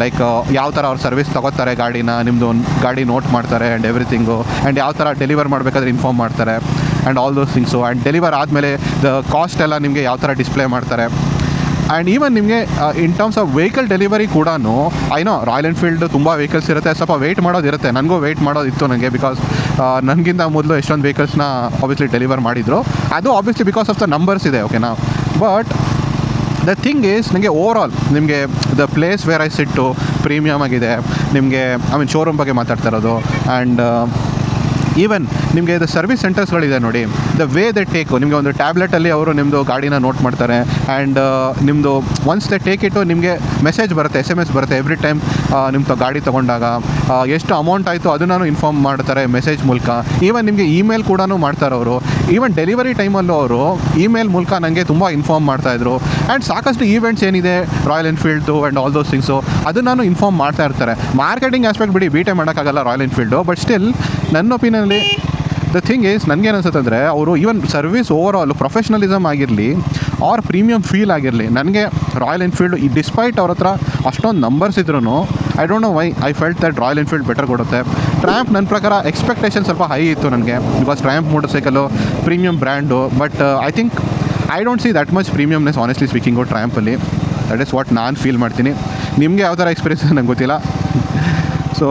ಲೈಕ್ ಯಾವ ಥರ ಅವ್ರು ಸರ್ವಿಸ್ ತೊಗೋತಾರೆ ಗಾಡಿನ, ನಿಮ್ಮದು ಗಾಡಿ ನೋಟ್ ಮಾಡ್ತಾರೆ ಆ್ಯಂಡ್ ಎವ್ರಿಥಿಂಗು, ಆ್ಯಂಡ್ ಯಾವ ಥರ ಡೆಲಿವರ್ ಮಾಡಬೇಕಾದ್ರೆ ಇನ್ಫಾರ್ಮ್ ಮಾಡ್ತಾರೆ and all those things. And deliver ಆದಮೇಲೆ ದ ಕಾಸ್ಟ್ ಎಲ್ಲ ನಿಮಗೆ ಯಾವ ಥರ ಡಿಸ್ಪ್ಲೇ ಮಾಡ್ತಾರೆ. ಆ್ಯಂಡ್ ಈವನ್ ನಿಮಗೆ ಇನ್ ಟರ್ಮ್ಸ್ ಆಫ್ ವೆಹಿಕಲ್ ಡೆಲಿವರಿ ಕೂಡ ಐನೋ ರಾಯಲ್ ಎನ್ಫೀಲ್ಡ್ ತುಂಬ ವೆಹಿಕಲ್ಸ್ ಇರುತ್ತೆ, ಸ್ವಲ್ಪ ವೆಯ್ಟ್ ಮಾಡೋದಿರುತ್ತೆ. ನನಗೂ ವೆಯ್ಟ್ ಮಾಡೋದಿತ್ತು ನನಗೆ, ಬಿಕಾಸ್ ನನಗಿಂತ ಮೊದಲು ಎಷ್ಟೊಂದು ವೆಹಿಕಲ್ಸ್ನ ಆಬ್ವಿಯಸ್ಲಿ ಡೆಲಿವರ್ ಮಾಡಿದರು. ಅದು obviously because of the numbers ಇದೆ, ಓಕೆನಾ. ಬಟ್ ದ ಥಿಂಗ್ ಈಸ್, ನನಗೆ ಓವರ್ ಆಲ್ ನಿಮಗೆ ದ ಪ್ಲೇಸ್ ವೇರ್ ಐ ಸಿಟ್ಟು ಪ್ರೀಮಿಯಮ್ ಆಗಿದೆ. ನಿಮಗೆ ಶೋರೂಮ್ ಬಗ್ಗೆ ಮಾತಾಡ್ತಾ ಇರೋದು. ಆ್ಯಂಡ್ ಈವನ್ ನಿಮಗೆ ಇದು ಸರ್ವಿಸ್ ಸೆಂಟರ್ಸ್ಗಳಿದೆ ನೋಡಿ, ದ ವೇ ದೆ ಟೇಕು, ನಿಮಗೆ ಒಂದು ಟ್ಯಾಬ್ಲೆಟಲ್ಲಿ ಅವರು ನಿಮ್ಮದು ಗಾಡಿನ ನೋಟ್ ಮಾಡ್ತಾರೆ. ಆ್ಯಂಡ್ ನಿಮ್ಮದು ಒನ್ಸ್ ದೆ ಟೇಕ್ ಇಟ್ಟು ನಿಮಗೆ ಮೆಸೇಜ್ ಬರುತ್ತೆ, SMS ಬರುತ್ತೆ ಎವ್ರಿ ಟೈಮ್ ನಿಮ್ಮ ಗಾಡಿ ತೊಗೊಂಡಾಗ ಎಷ್ಟು ಅಮೌಂಟ್ ಆಯಿತು ಅದನ್ನು ಇನ್ಫಾರ್ಮ್ ಮಾಡ್ತಾರೆ ಮೆಸೇಜ್ ಮೂಲಕ. ಈವನ್ ನಿಮಗೆ ಇಮೇಲ್ ಕೂಡ ಮಾಡ್ತಾರೆ ಅವರು. ಈವನ್ ಡೆಲಿವರಿ ಟೈಮಲ್ಲೂ ಅವರು ಇಮೇಲ್ ಮೂಲಕ ನನಗೆ ತುಂಬ ಇನ್ಫಾರ್ಮ್ ಮಾಡ್ತಾಯಿದ್ರು. ಆ್ಯಂಡ್ ಸಾಕಷ್ಟು ಈವೆಂಟ್ಸ್ ಏನಿದೆ ರಾಯಲ್ ಎನ್ಫೀಲ್ಡ್ದು ಆ್ಯಂಡ್ ಆಲ್ ದೋಸ್ ಥಿಂಗ್ಸು ಅದನ್ನು ಇನ್ಫಾರ್ಮ್ ಮಾಡ್ತಾ ಇರ್ತಾರೆ. ಮಾರ್ಕೆಟಿಂಗ್ ಆಸ್ಪೆಕ್ಟ್ ಬಿಡಿ, ಬೀಟೆ ಮಾಡೋಕ್ಕಾಗಲ್ಲ ರಾಯಲ್ ಎನ್ಫೀಲ್ಡು. ಬಟ್ ಸ್ಟಿಲ್ ನನ್ನ ಒಪಿನಿಯನ್ ದ ಥಿಂಗ್ ಈಸ್, ನನಗೇನು ಅನ್ಸುತ್ತೆ ಅಂದರೆ ಅವರು even service overall professionalism ಆಗಿರಲಿ ಆರ್ ಪ್ರೀಮಿಯಮ್ ಫೀಲ್ ಆಗಿರಲಿ, ನನಗೆ ರಾಯಲ್ ಎನ್ಫೀಲ್ಡ್ ಡಿಸ್ಪೈಟ್ ಅವ್ರ ಹತ್ರ ಅಷ್ಟೊಂದು ನಂಬರ್ಸ್ ಇದ್ರೂ I don't know why I felt that Royal Enfield better ಕೊಡುತ್ತೆ. ಟ್ರಯಂಫ್ ನನ್ನ ಪ್ರಕಾರ ಎಕ್ಸ್ಪೆಕ್ಟೇಷನ್ ಸ್ವಲ್ಪ ಹೈ ಇತ್ತು ನನಗೆ, because Triumph motorcycle premium brand. But I think I don't see that much premiumness honestly speaking ಟ್ರಯಂಫಲ್ಲಿ. That is what ನಾನು feel ಮಾಡ್ತೀನಿ. ನಿಮಗೆ ಯಾವ ಥರ ಎಕ್ಸ್ಪೀರಿಯನ್ಸ್ ನಂಗೆ ಗೊತ್ತಿಲ್ಲ. So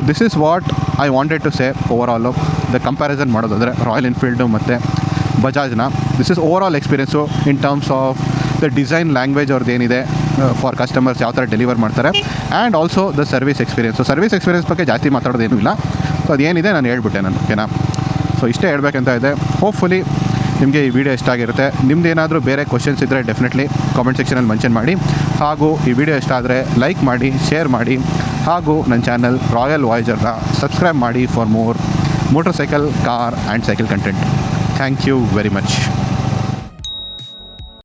this is what I wanted to say overall. The comparison ಮಾಡೋದಾದರೆ Royal Enfield ಮತ್ತು ಬಜಾಜ್ನ, this is over all experience in terms of the design language ಅವ್ರದ್ದು ಏನಿದೆ ಫಾರ್ ಕಸ್ಟಮರ್ಸ್, ಯಾವ ಥರ ಡೆಲಿವರ್ ಮಾಡ್ತಾರೆ. And also the service experience. Service experience ಬಗ್ಗೆ ಜಾಸ್ತಿ ಮಾತಾಡೋದೇನೂ ಇಲ್ಲ. ಸೊ ಅದೇನಿದೆ ನಾನು ಹೇಳ್ಬಿಟ್ಟೆ ನಾನು, ಓಕೆನಾ. ಸೊ ಇಷ್ಟೇ ಹೇಳ್ಬೇಕಂತ ಇದೆ. ಹೋಪ್ಫುಲಿ ನಿಮಗೆ ಈ ವಿಡಿಯೋ ಇಷ್ಟ ಆಗಿರುತ್ತೆ. ನಿಮ್ದು ಏನಾದರೂ ಬೇರೆ ಕ್ವಶನ್ಸ್ ಇದ್ದರೆ ಡೆಫಿನೆಟ್ಲಿ ಕಾಮೆಂಟ್ ಸೆಕ್ಷನಲ್ಲಿ ಮೆನ್ಷನ್ ಮಾಡಿ. ಹಾಗೂ ಈ ವಿಡಿಯೋ ಇಷ್ಟ ಆದರೆ ಲೈಕ್ ಮಾಡಿ, ಶೇರ್ ಮಾಡಿ. ಹಾಗೂ ನನ್ನ ಚಾನಲ್ ರಾಯಲ್ ವಾಯ್ಜರ್ನ ಸಬ್ಸ್ಕ್ರೈಬ್ ಮಾಡಿ for more motorcycle, car and cycle content. Thank you very much.